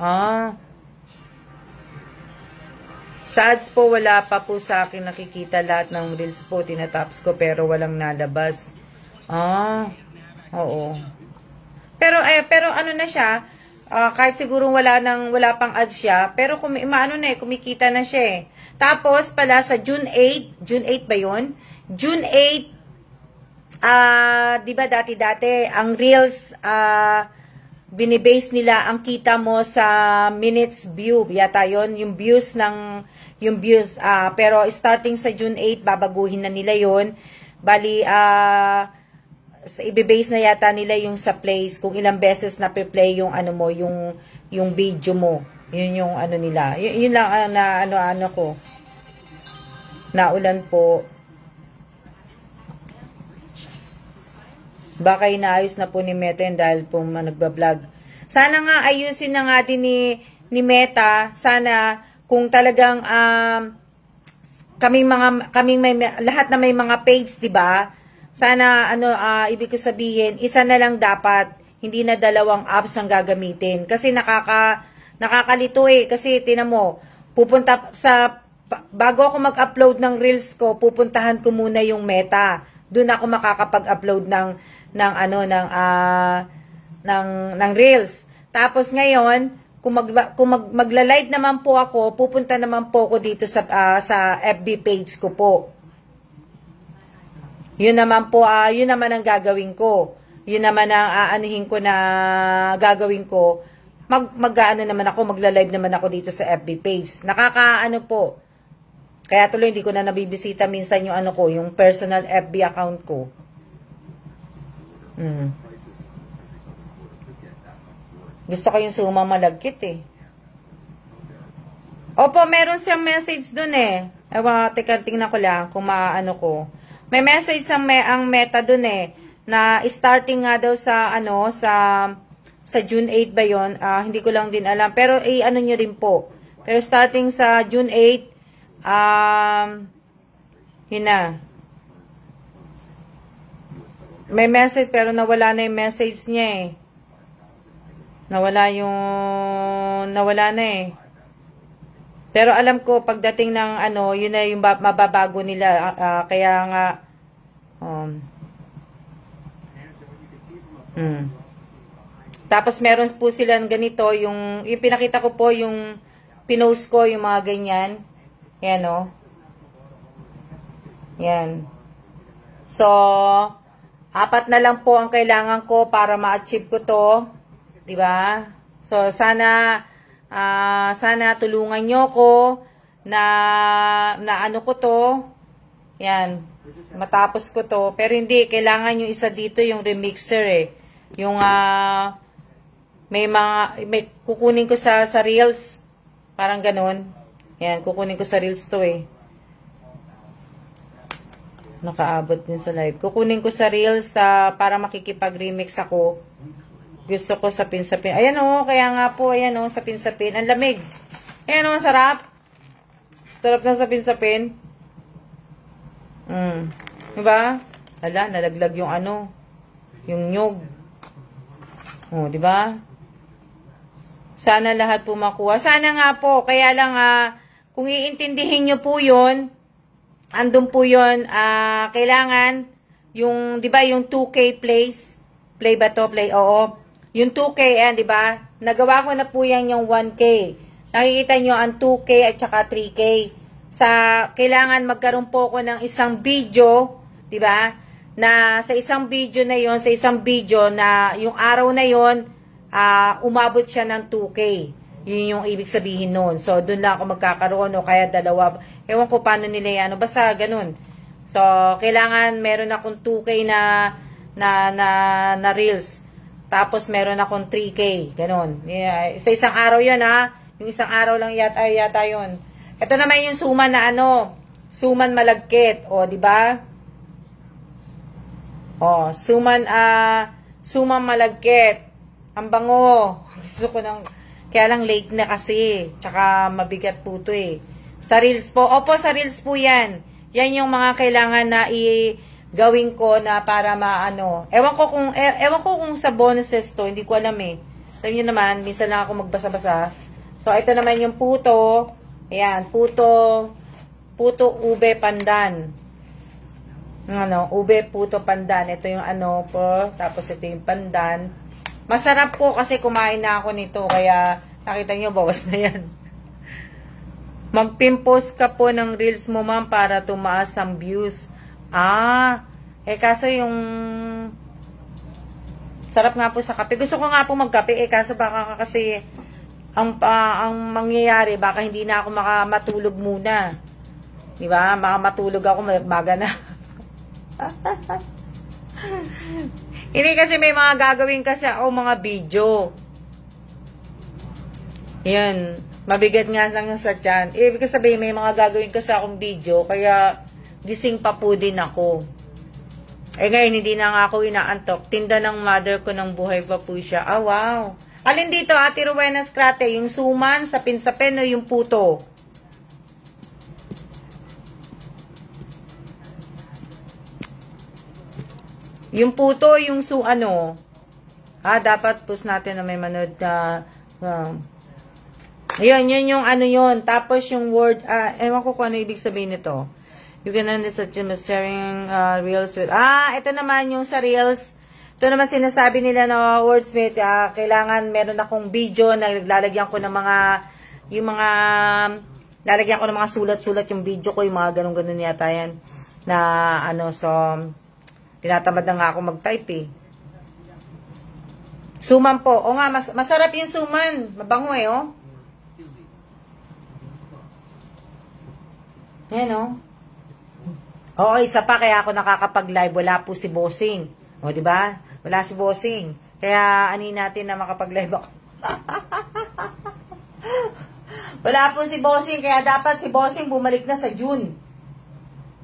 Sa ads po, wala pa po sa akin nakikita lahat ng Reels po. Tinataps ko pero walang nalabas. Oo. Pero ano na siya, kahit siguro wala pang ads siya, pero kumikita na siya eh. Tapos pala sa June 8 ba yun? June 8, di ba dati ang Reels, binibase nila ang kita mo sa minutes view. Yata yun, yung views. Pero starting sa June 8, babaguhin na nila yun. Bali, ibibase na yata nila yung sa plays, kung ilang beses na play yung yung video mo. Yun yung nila. Yun lang na ko. Naulan po. Baka inaayos na po ni Meta yun dahil po nagbablog. Sana nga ayusin na nga din ni Meta. Sana kung talagang lahat na may mga page, 'di ba? Sana ibig ko sabihin, isa na lang dapat, hindi na dalawang apps ang gagamitin. Kasi nakakalito eh. Kasi tinan mo, bago ako mag-upload ng Reels ko, pupuntahan ko muna yung Meta. Doon ako makakapag-upload ng Reels. Tapos ngayon, kung magla-live naman po ako, pupunta naman po ako dito sa FB page ko po. Yun naman po, yun naman ang gagawin ko. Yun naman ang aanuhin ko na gagawin ko. Magla-live naman ako dito sa FB page. Po. Kaya tuloy hindi ko na nabibisita minsan yung yung personal FB account ko. Gusto ko yung sumang malagkit eh. Opo, meron siyang message dun eh. Teka, tingnan ko lang kung ko. May message ang Meta dun eh, na starting nga daw sa June 8 ba yun? Hindi ko lang din alam. Pero nyo rin po. Pero starting sa June 8, yun na. May message pero nawala na yung message niya eh. Nawala na eh. Pero alam ko, pagdating ng yun na yung mababago nila. Kaya nga, Tapos meron po silang ganito, yung pinakita ko po, yung pinost ko, yung mga ganyan. Yan o. Yan. So, 4 na lang po ang kailangan ko para ma-achieve ko to. Diba? So, sana tulungan nyo ko na ko to. Yan. Matapos ko to. Pero hindi, kailangan yung isa dito, yung remixer eh. Yung, may kukunin ko sa Reels. Parang ganun. Yan, kukunin ko sa Reels to eh. Nakaabot din sa live. Kukunin ko sa Reels para makikipag-remix ako. Gusto ko sapin-sapin. Ayan o, kaya nga po, ayan o, sapin-sapin. Ang lamig. Ayan o, sarap. Sarap ng sapin-sapin. Diba? Hala, nalaglag yung ano, yung nyug. O, diba? Sana lahat po makuha. Sana nga po, kaya lang, kung iintindihin nyo po yun, andun po yun, kailangan, yung, di ba, yung 2K plays, play ba to? Play, oo. Yung 2K, di ba? Nagawa ko na po yan yung 1K. Nakikita nyo ang 2K at saka 3K. Kailangan magkaroon po ko ng isang video, di ba? Na sa isang video na yon, sa isang video na yung araw na yon, umabot siya ng 2K. Yun yung ibig sabihin nun. So, dun lang ako magkakaroon o kaya dalawa. Ewan ko paano nila yan. Basta ganun. So, kailangan meron akong 2K na reels. Tapos, meron akong 3K. Ganun. Yeah. Sa isang araw yun, Yung isang araw lang yata yun. Ito naman yung suman na suman malagkit. O, di ba? O, suman malagkit. Ang bango. Gusto ko kaya lang late na kasi. Tsaka mabigat po ito eh. Sa Reels po. Opo, sa Reels po yan. Yan yung mga kailangan na gawin ko na para maano. Ewan ko kung sa bonuses to. Hindi ko alam eh. Alam nyo naman, minsan lang ako magbasa-basa. So, ito naman yung puto. Ayan, puto ube pandan. Ube puto pandan. Ito yung po. Tapos ito yung pandan. Masarap po kasi kumain na ako nito. Kaya, nakita nyo, bawas na yan. Magpimpos ka po ng Reels mo, ma'am, para tumaas ang views. Kaso yung sarap nga po sa kape. Gusto ko nga po magkape. Kaso baka kasi ang mangyayari, baka hindi na ako matulog muna. Diba? Baka matulog ako, maga na. Hindi kasi may mga gagawin kasi ako mga video. Yan. Mabigat nga lang sa tiyan. Ibig sabihin may mga gagawin kasi akong video. Kaya gising pa po din ako. Ngayon hindi na nga ako inaantok. Tinda ng mother ko ng buhay pa po siya. Wow. Alin dito, Ate Rowena Scrate? Yung suman, sapin-sapin o yung puto? Yung puto, yung dapat post natin na may manood na, yun yung yun. Tapos yung word, ewan ko kung ano ibig sabihin nito. You can understand sharing reels with, ito naman yung sa reels. Ito naman sinasabi nila na wordsmith, kailangan meron akong video na lalagyan ko ng lalagyan ko ng mga sulat-sulat yung video ko, yung mga ganun-ganun yata yan. Na, so, tinatamad na nga ako mag-type eh. Suman po. O nga, masarap yung suman. Mabango eh, oh. Yan, Oo, isa pa kaya ako nakakapag-live. Wala po si Bossing. O, di ba? Wala si Bossing. Kaya, natin na makapag-live ako. Wala po si Bossing. Kaya dapat si Bossing bumalik na sa June.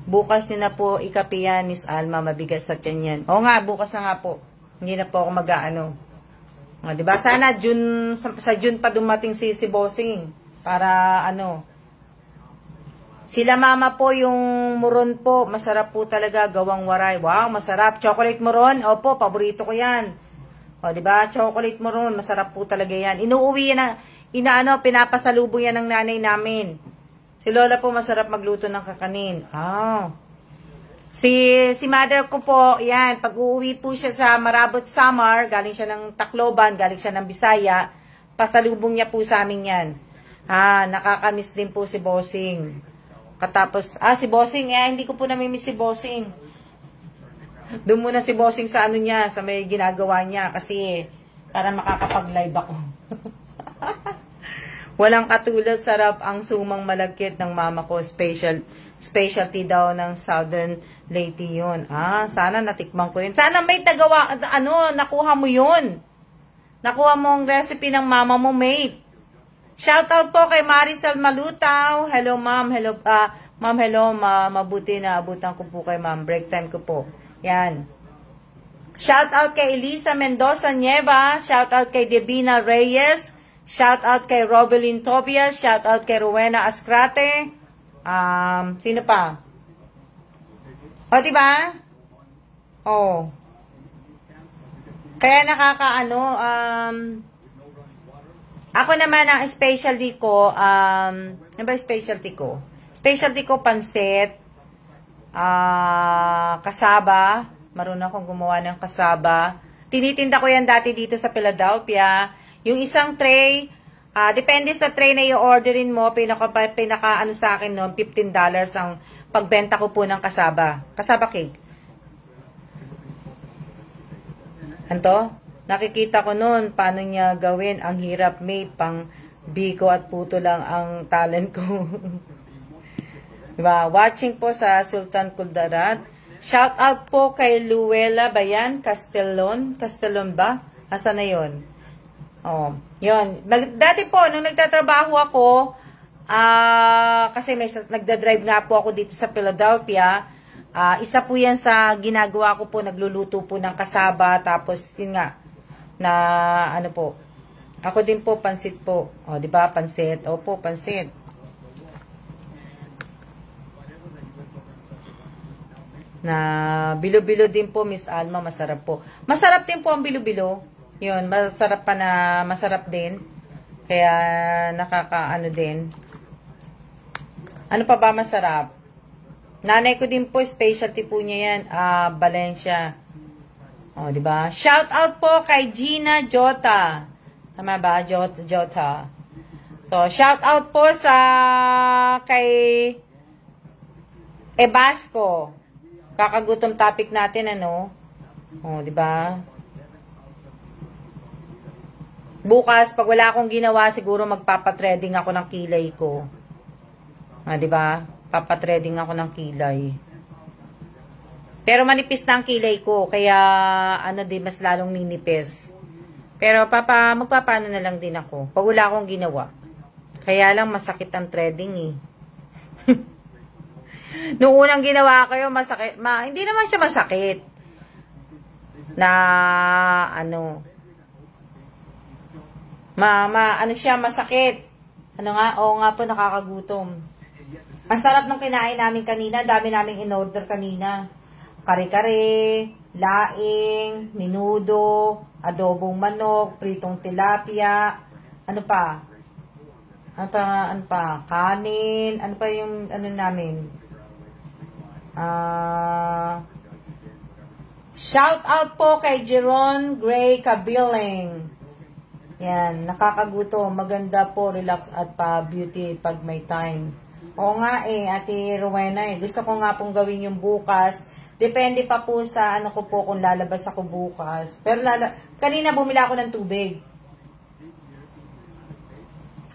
Bukas nyo na po ikapi yan, Miss Alma. Mabigat sa tiyan yan. O nga, bukas na nga po. Hindi na po ako mag-aano. Diba? Sana sa June pa dumating si Bossing. Para Sila mama po yung muron po. Masarap po talaga gawang waray. Wow, masarap. Chocolate muron. Opo, paborito ko yan. O, diba? Chocolate muron. Masarap po talaga yan. Inuuwi yan pinapasalubong yan ng nanay namin. Si Lola po masarap magluto ng kakanin. Si mother ko po, yan, pag uuwi po siya sa Marabot Samar, galing siya ng Tacloban, galing siya ng Bisaya, pasalubong niya po sa amin yan. Nakakamiss din po si Bossing. Katapos, si Bossing, hindi ko po namimiss si Bossing. Doon muna si Bossing sa niya, sa may ginagawa niya, kasi para makakapag-live ako. Walang katulad, sarap ang sumang malagkit ng mama ko. Specialty daw ng Southern Leyte yun. Sana natikman ko yun. Sana may nakuha mo yun. Nakuha mo ang recipe ng mama mo, mate. Shoutout po kay Maricel Malutaw. Hello, ma'am. Hello, Ma'am, hello. Mabuti na abutan ko po kay ma'am. Break time ko po. Yan. Shout out kay Elisa Mendoza Nieva. Shout out kay Devina Reyes. Shout out kay Robelyn Tobias. Shout out kay Rowena Ascrate. Sino pa? O, diba? Oh. Kaya nakakaano, ako naman ang specialty ko, ano ba specialty ko? Specialty ko, pansit, kasaba, marunong akong gumawa ng kasaba. Tinitinda ko yan dati dito sa Philadelphia. Yung isang tray, depende sa tray na i-orderin mo, pinaka ano sa akin no, $15 ang pagbenta ko po ng kasaba. Kasaba cake. Anto? Nakikita ko noon, paano niya gawin. Ang hirap, may pang biko at puto lang ang talent ko. Diba? Watching po sa Sultan Kudarat. Shout out po kay Luella Bayan Castellon. Castellon ba? Asa na yun? Oh, yun. Dati po, nung nagtatrabaho ako, kasi may nagda-drive nga po ako dito sa Philadelphia, isa po yan sa ginagawa ko po, nagluluto po ng kasaba, tapos yun nga, na ano po, ako din po, pansit po. O, di ba pansit? Opo, pansit. Na bilo-bilo din po, Miss Alma, masarap po. Masarap din po ang bilo-bilo. Yun, masarap pa na, masarap din. Kaya, nakakaano din. Ano pa ba masarap? Nanay ko din po, specialty po niya yan, Valencia. O, di ba? Shout out po kay Gina Jota. Tama ba? Jota. So, shout out po sa kay Ebasco. Kakagutom topic natin, ano? O, di ba? Bukas, pag wala akong ginawa, siguro magpapatreading ako ng kilay ko. Di ba? Papatreading ako ng kilay. Pero manipis na ang kilay ko, kaya ano din, mas lalong ninipis. Pero magpapano na lang din ako, pag wala akong ginawa. Kaya lang masakit ang threading eh. Noong unang ginawa ko yun, masakit. Hindi naman siya masakit. Na, ano siya, masakit. Ano nga? Oo nga po, nakakagutom. Ang sarap ng kinain namin kanina. Dami naming in-order kanina. Kare-kare, laing, menudo, adobong manok, pritong tilapia. Ano pa? Ano pa? Kanin. Ano pa yung, ano namin? Shout out po kay Jeron Gray Kabiling. Yan, nakakagutom. Maganda po, relax at pa-beauty pag may time. Oo nga Ate Rowena Gusto ko nga pong gawin yung bukas. Depende pa po sa ano ko po kung lalabas ako bukas. Pero kanina bumili ako ng tubig.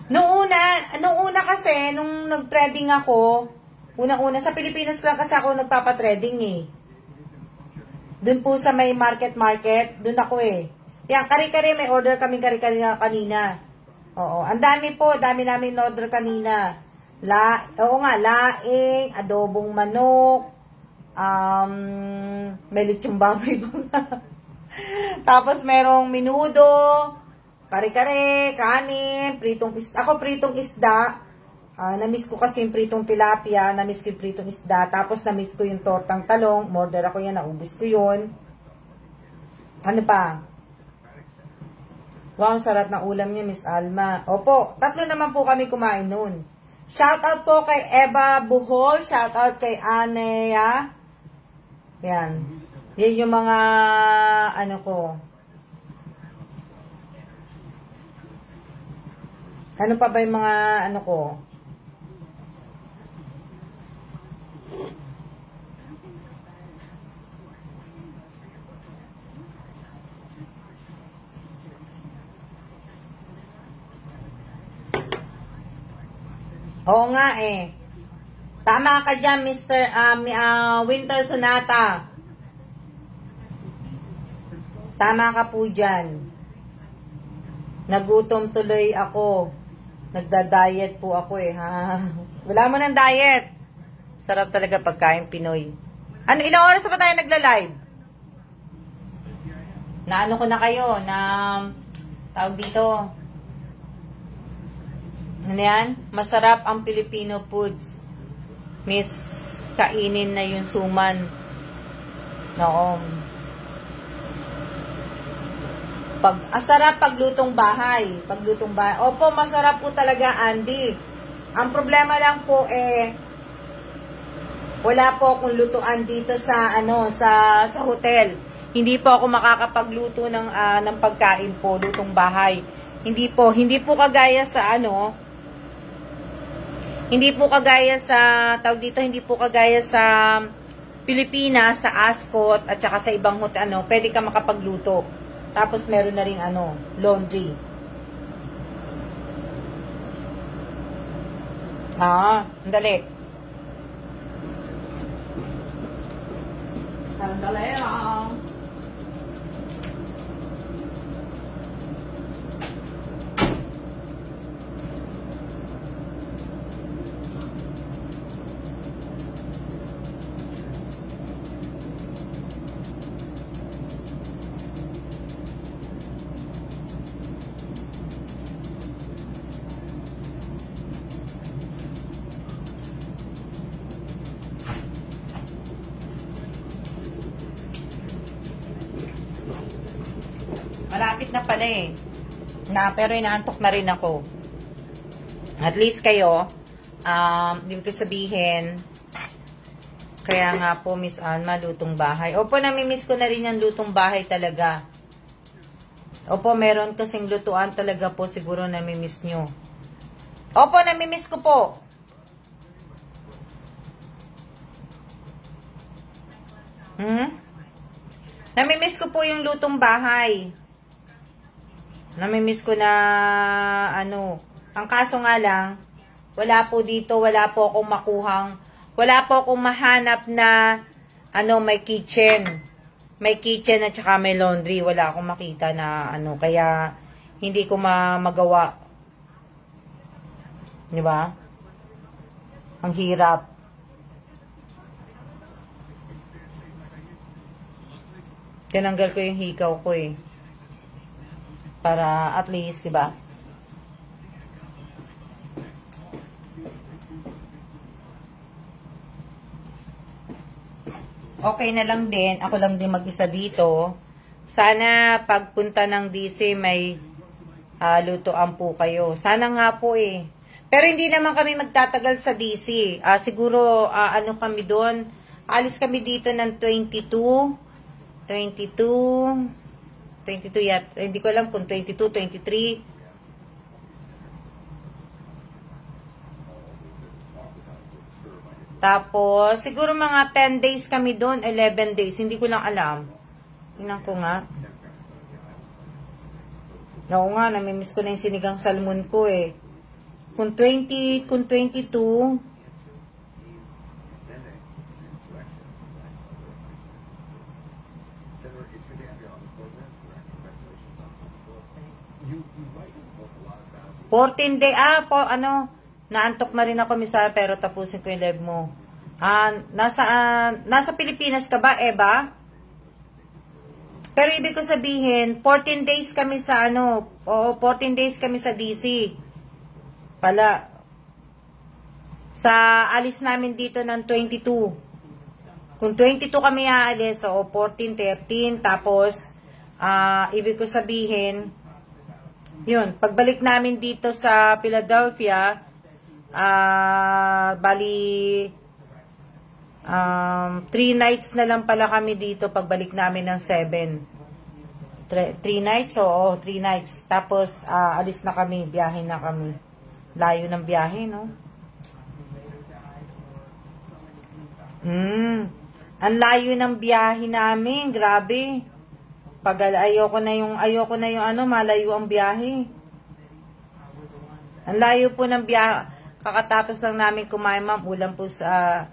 Nung una kasi, nung nag-trading ako, unang-una, sa Pilipinas lang kasi ako nagpapatrading eh. Doon po sa may market, doon ako eh. Yan, kari-kari, may order kami kari-kari kanina. Oo, ang dami namin order kanina. Laing, adobong manok, may lechong baboy pa. Tapos merong menudo, kare-kare, kanin, pritong isda. Ako pritong isda. Na-miss ko kasi yung pritong tilapia, na-miss ko yung pritong isda, tapos na-miss ko yung tortang talong, order ako yan, naubos ko yun. Ano pa? Wow, sarap ng ulam niya, Miss Alma. Opo, 3 naman po kami kumain noon. Shout out po kay Eva Buhol, shout out kay Anea. Yan. Yan yung mga, ano ko. Ano pa ba yung mga, ano ko? Oo nga eh. Tama ka dyan, Mr. Winter Sonata. Tama ka po dyan. Nagutom tuloy ako. Nagda-diet po ako eh, ha? Wala mo ng diet. Sarap talaga pagkain Pinoy. Ano, ilang oras pa tayo nagla-live? Naano ko na kayo, na tawag dito. Ano yan? Masarap ang Filipino foods. Miss, kainin na yung suman. Noong. Sarap paglutong bahay. Paglutong bahay. Opo, masarap po talaga, Andy. Ang problema lang po wala po akong lutuan dito sa sa hotel. Hindi po ako makakapagluto ng pagkain po, lutong bahay. Hindi po kagaya sa hindi po kagaya sa hindi po kagaya sa Pilipinas, sa Ascot at saka sa ibang hotel pwede ka makapagluto. Tapos meron na ring laundry. Sandali. Sandali lang. Malapit na pala pero inaantok na rin ako. At least kayo, hindi ko sabihin, kaya nga po, Miss Alma, lutong bahay. Opo, namimiss ko na rin yung lutong bahay talaga. Opo, meron kasing lutuan talaga po, siguro namimiss nyo. Opo, namimiss ko po. Namimiss ko po yung lutong bahay. Namimiss ko na, ang kaso nga lang, wala po dito, wala po akong mahanap na, may kitchen. May kitchen at saka may laundry. Wala akong makita na, kaya, hindi ko magawa. Di ba? Ang hirap. Tinanggal ko yung hikaw ko para at least, di ba? Okay na lang din. Ako lang din mag-isa dito. Sana pagpunta ng DC may lutoan po kayo. Sana nga po Pero hindi naman kami magtatagal sa DC. Siguro kami doon. Alis kami dito ng 22 yat. Hindi ko alam kung 22, 23. Tapos, siguro mga 10 days kami doon, 11 days. Hindi ko lang alam. Tingnan ko nga. Oo nga, namimiss ko na yung sinigang salmon ko Kung 22, day, naantok na rin ako, Misa, pero tapusin ko yung live mo. Nasa Pilipinas ka ba, Eva? Pero ibig ko sabihin, 14 days kami sa 14 days kami sa DC. Pala. Sa alis namin dito ng 22. Kung 22 kami aalis, 14, 13, tapos, ibig ko sabihin, yun, pagbalik namin dito sa Philadelphia, bali 3 nights na lang pala kami dito pagbalik namin ng 7. 3 nights? Oo, 3 nights. Tapos, alis na kami, biyahe na kami. Layo ng biyahe, no? Ang layo ng biyahe namin, grabe. Ayoko na yung malayo ang biyahe. Ang layo po ng biyahe. Kakatapos lang namin kumain, ma'am. Ulam po sa,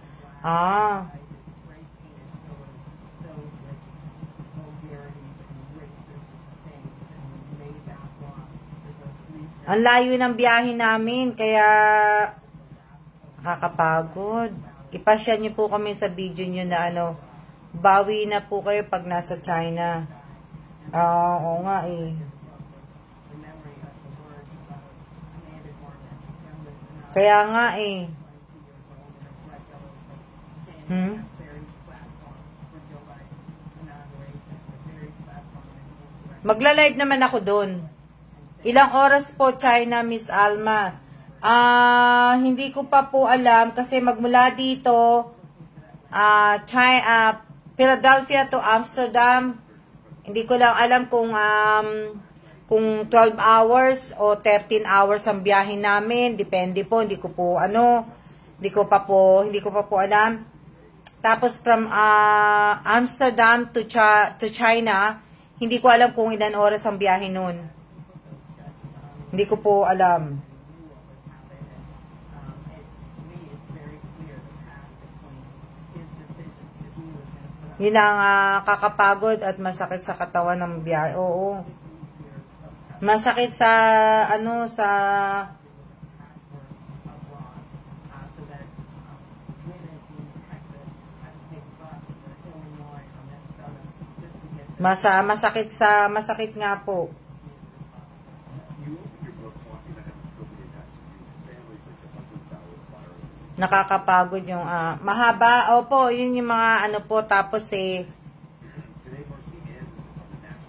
ang layo ng biyahe namin, kaya kakapagod. ipashare niyo po kami sa video niyo na ano, bawi na po kayo pag nasa China. Oo nga eh. Kaya nga eh. Magla-live naman ako doon. Ilang oras po China, Miss Alma? Hindi ko pa po alam kasi magmula dito Philadelphia to Amsterdam. Hindi ko lang alam kung 12 hours o 13 hours ang biyahe namin. Depende po, hindi ko pa po alam. Tapos from Amsterdam to China, hindi ko alam kung ilan oras ang biyahe nun. Hindi ko po alam. Yun ang kakapagod at masakit sa katawan ng biyahe. Oo. Masakit sa masakit nga po. Nakakapagod yung mahaba. Opo, yun yung mga po, tapos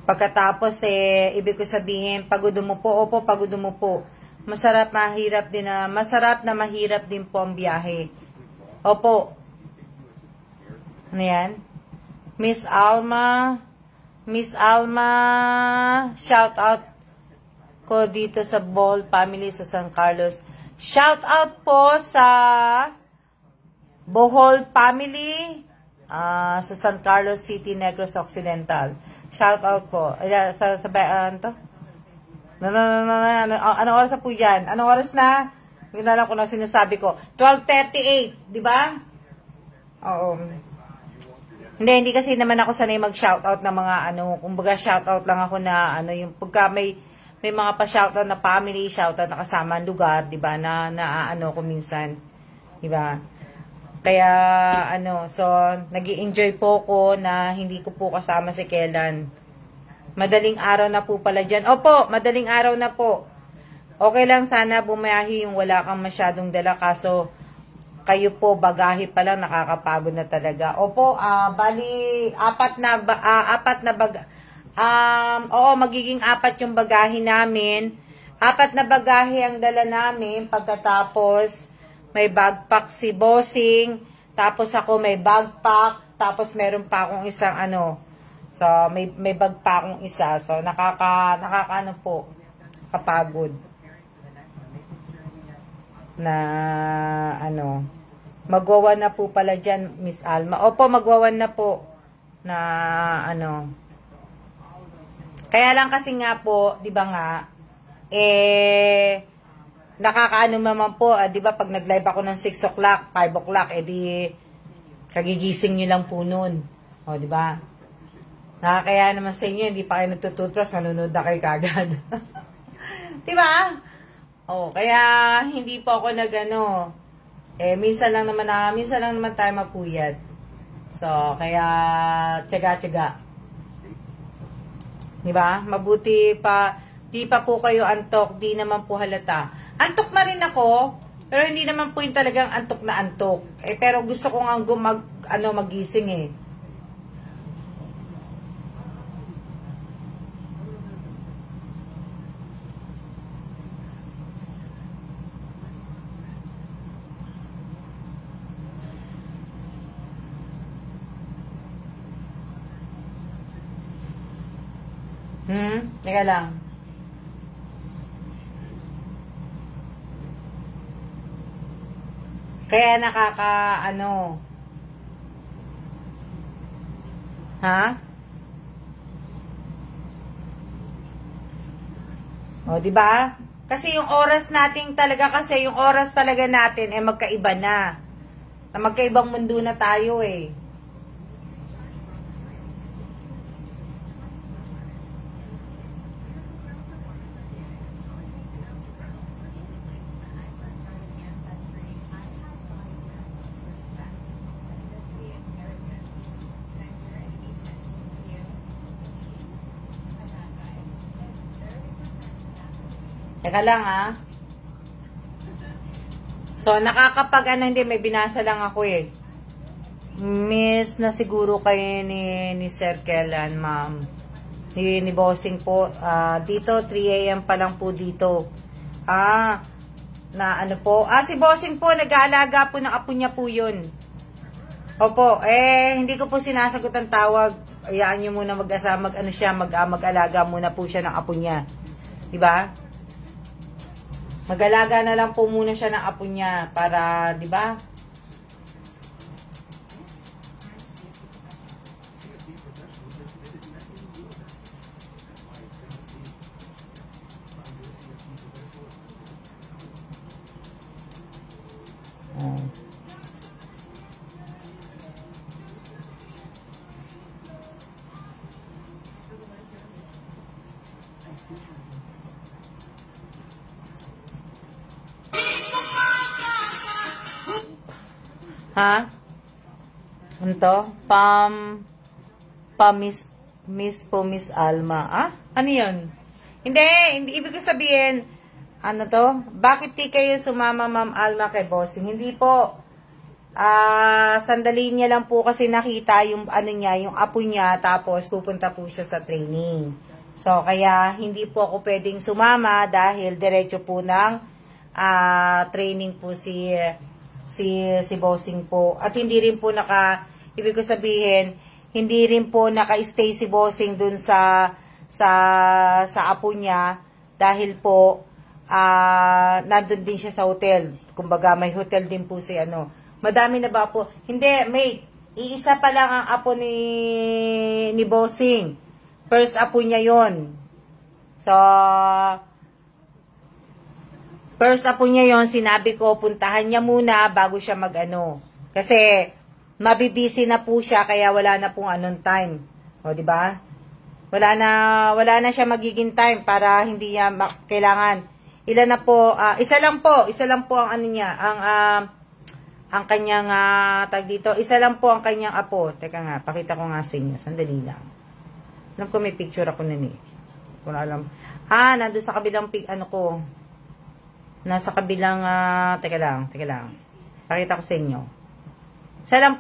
pagkatapos ibig ko sabihin, pagod mo po. Opo, pagod mo po. Masarap na mahirap din po ang biyahe. Opo. Ano yan? Miss Alma, shout out ko dito sa Ball family sa San Carlos. Shout out po sa Bohol family sa San Carlos City, Negros Occidental. Shout out po. Anong oras na po dyan? Anong oras na? Hindi na lang kung ano sinasabi ko. 12:38, di ba? Oo. Hindi kasi naman ako sanay mag-shoutout ng mga kumbaga shoutout lang ako na yung pagka may mga pa-shoutout na family, shoutout na kasama ang lugar, 'di ba? Na ko minsan, 'di ba? Kaya so nag-i-enjoy po ko na hindi ko po kasama si Kellan. Madaling araw na po pala diyan. Opo, madaling araw na po. Okay lang sana bumayahi yung wala kang masyadong dala kaso kayo po, bagahe pa lang, nakakapagod na talaga. Opo, bali, magiging 4 yung bagahe namin. 4 na bagahe ang dala namin. Pagkatapos, may backpack si Bossing. Tapos ako may backpack. Tapos meron pa akong isang So, may bag pa akong isa. So, po, kapagod. Na magwawan na po pala dyan, Miss Alma. Opo, magwawan na po na kaya lang kasi nga po, di ba nga nakakaano naman po, di ba pag nag-live ako ng 6 o'clock, 5 o'clock, di kagigising nyo lang po nun, o di ba nakakaya naman sa inyo, hindi pa kayo nagtututras, manunod na kayo kagad. Di ba? Kaya hindi po ako minsan lang naman tayo mapuyat. So, kaya tiyaga-tiyaga. Di ba? Mabuti pa, di pa po kayo antok, di naman po halata. Antok na rin ako, pero hindi naman po yung talagang antok na antok. Pero gusto ko nga magising eh. Teka lang. Kaya ha? Di ba? Kasi yung oras natin natin magkaiba na. Magkaibang mundo na tayo eh. Teka lang, ah. So, nakakapag, hindi, may binasa lang ako eh. Miss na siguro kayo ni Sir Kellan, ma'am. Ni Bossing po. Dito, 3 a.m. pa lang po dito. Na ano po. Si Bossing po, nag-aalaga po ng apo niya po yun. Opo, hindi ko po sinasagot ang tawag. Ayaan niyo muna mag-alaga muna po siya ng apo niya. Diba? Mag-alaga na lang po muna siya ng apo niya para, diba? Ha? Ano to? Miss Alma. Ano yun? Hindi, ibig ko sabihin, ano to? Bakit di kayo sumama, Ma'am Alma, kay Bossing? Hindi po. Sandali niya lang po kasi nakita yung yung apo niya, tapos pupunta po siya sa training. So, kaya hindi po ako pwedeng sumama dahil diretso po ng training po si Bossing po. At hindi rin po ibig ko sabihin, hindi rin po naka-stay si Bossing dun sa apo niya dahil po nandun din siya sa hotel. Kumbaga may hotel din po si Madami na ba po? Hindi, mate. Iisa pa lang ang apo ni Bossing. First apo niya yon. So, first apo niya yon, sinabi ko, puntahan niya muna bago siya Kasi, mabibisi na po siya, kaya wala na pong time. O, di ba? Wala na siya magiging time para hindi niya kailangan. Ilan na po, isa lang po ang niya, ang kanyang, tag dito, isa lang po ang kanyang apo. Teka nga, pakita ko nga sa inyo, sandali lang. Alam ko may picture ako na Kung alam. Nandun sa kabilang, ko. Nasa kabilang, teka lang. Pakita ko sa inyo. Isa lang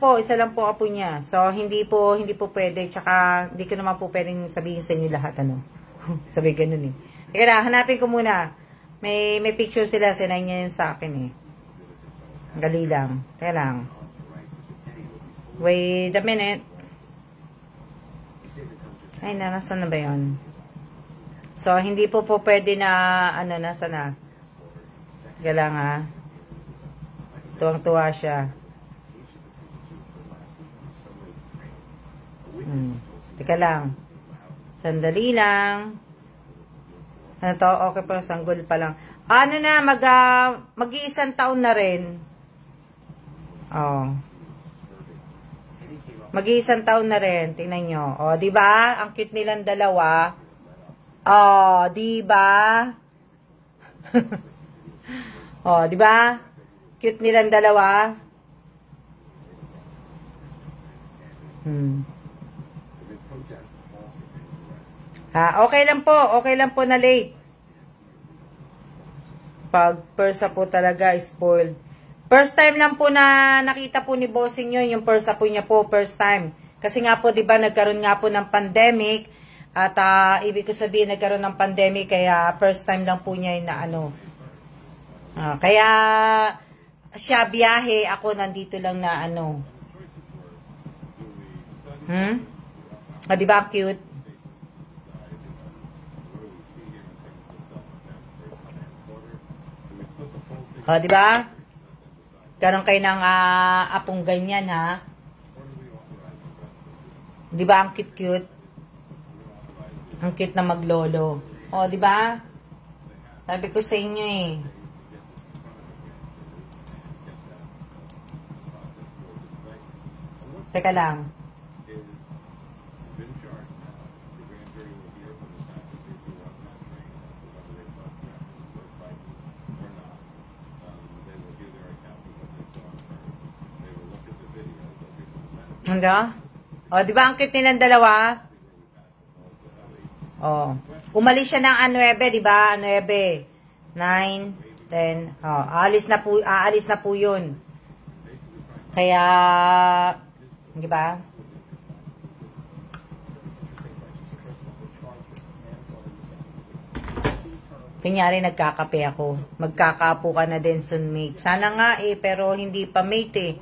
po apo niya. So, hindi po pwede. Tsaka, hindi ko naman po pwedeng sabihin sa inyo lahat, Sabi ganun Teka lang, hanapin ko muna. May picture sila, sinay niya yun sa akin Gali lang. Teka lang. Wait a minute. Ay, nasaan na ba yun? So, hindi po pwede na, nasa na. Teka lang, Tuwang-tuwa siya. Teka lang. Sandali lang. Ano to? Okay pa, sanggol pa lang. Mag-iisang taon na rin. Mag-iisang taon na rin. Tingnan nyo. Di ba? Ang cute nilang dalawa. Di ba? Di ba? Cute nilang dalawa. Okay lang po na late. Pag persa po talaga, spoiled. First time lang po na nakita po ni Bossing yun, yung persa po niya po, first time. Kasi nga po, di ba, nagkaroon nga po ng pandemic, at ibig ko sabihin, nagkaroon ng pandemic, kaya first time lang po niya yung kaya, siya biyahe, ako nandito lang na di ba, cute? Di ba? Karoon kayo ng apong ganyan, ha? Di ba ang cute-cute? Ang cute na maglolo. Di ba? Sabi ko sa inyo Teka lang. Handa? Di ba ang cute nilang dalawa? Umalis siya ng 9, di ba? 9. 9, 10. Oh, aalis na po yun. Kaya, di ba? Kunyari, nagkakape ako. Magkakapo ka na din, Sunmate. Sana nga pero hindi pa mate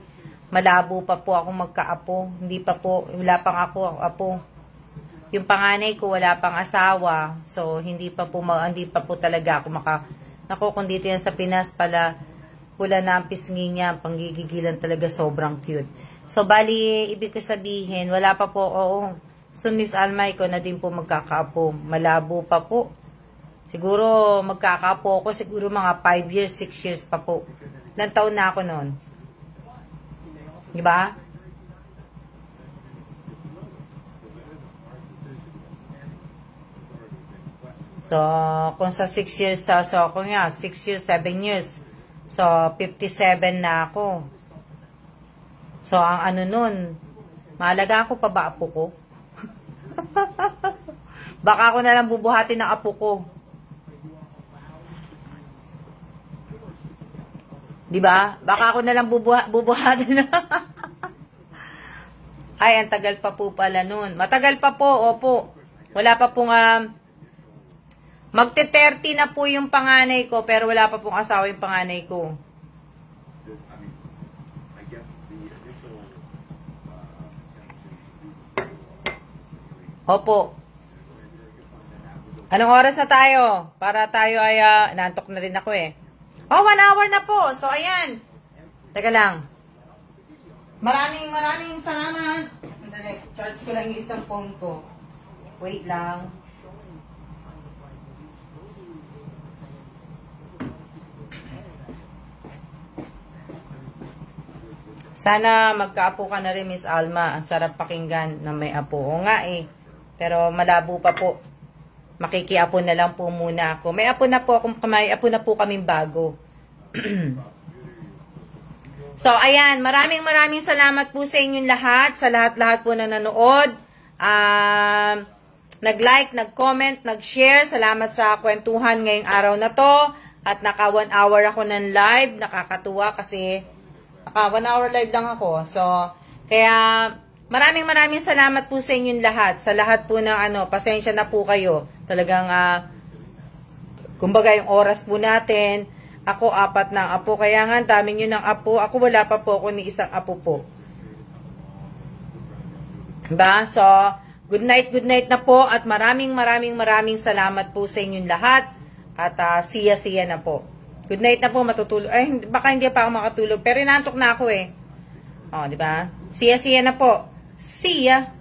Malabo pa po ako magkaapo. Hindi pa po, wala pang ako, apo. Yung panganay ko, wala pang asawa. So, hindi pa po talaga ako Naku, kung dito yan sa Pinas pala, pula na ang pisngi niya, panggigigilan talaga, sobrang cute. So, bali, ibig ko sabihin, wala pa po, So, Miss Almay ko na din po magkakaapo. Malabo pa po. Siguro, magkakaapo ako, siguro mga 5 years, 6 years pa po. Ilang taon na ako noon. Diba? So, kung sa 6 years, so kung 6 years, 7 years. So, 57 na ako. So, ang ano nun, mahalaga ako pa ba apo ko? Baka ako na lang bubuhatin ng apo ko. Diba? Baka ako na lang bubuhatin. Ay, ang tagal pa po pala nun. Matagal pa po, opo. Wala pa pong, magte-30 na po yung panganay ko, pero wala pa pong asawa yung panganay ko. Opo. Anong oras na tayo? Para tayo ay, naantok na rin ako 1 hour na po. So, ayan. Teka lang. Maraming salamat. Charge ko lang yung isang phone ko. Wait lang. Sana magkaapo ka na rin, Miss Alma. Ang sarap pakinggan na may apo. O nga Pero malabo pa po. Makikiapo na lang po muna ako. May apo na po kaming bago. So, ayan. Maraming salamat po sa inyong lahat. Sa lahat-lahat po na nanood. Nag-like, nag-comment, nag-share. Salamat sa kwentuhan ngayong araw na to. At naka 1 hour ako ng live. Nakakatuwa kasi naka 1 hour live lang ako. So, kaya maraming salamat po sa inyong lahat. Sa lahat po ng pasensya na po kayo. Talagang, kumbaga yung oras po natin. Ako, 4 na apo. Kaya nga, dami nyo ng apo. Ako, wala pa po ako ni isang apo po. Diba? So, good night na po. At maraming salamat po sa inyong lahat. At siya na po. Good night na po, matutulog. Ay, baka hindi pa ako makatulog. Pero inantok na ako diba? Siya na po. See ya!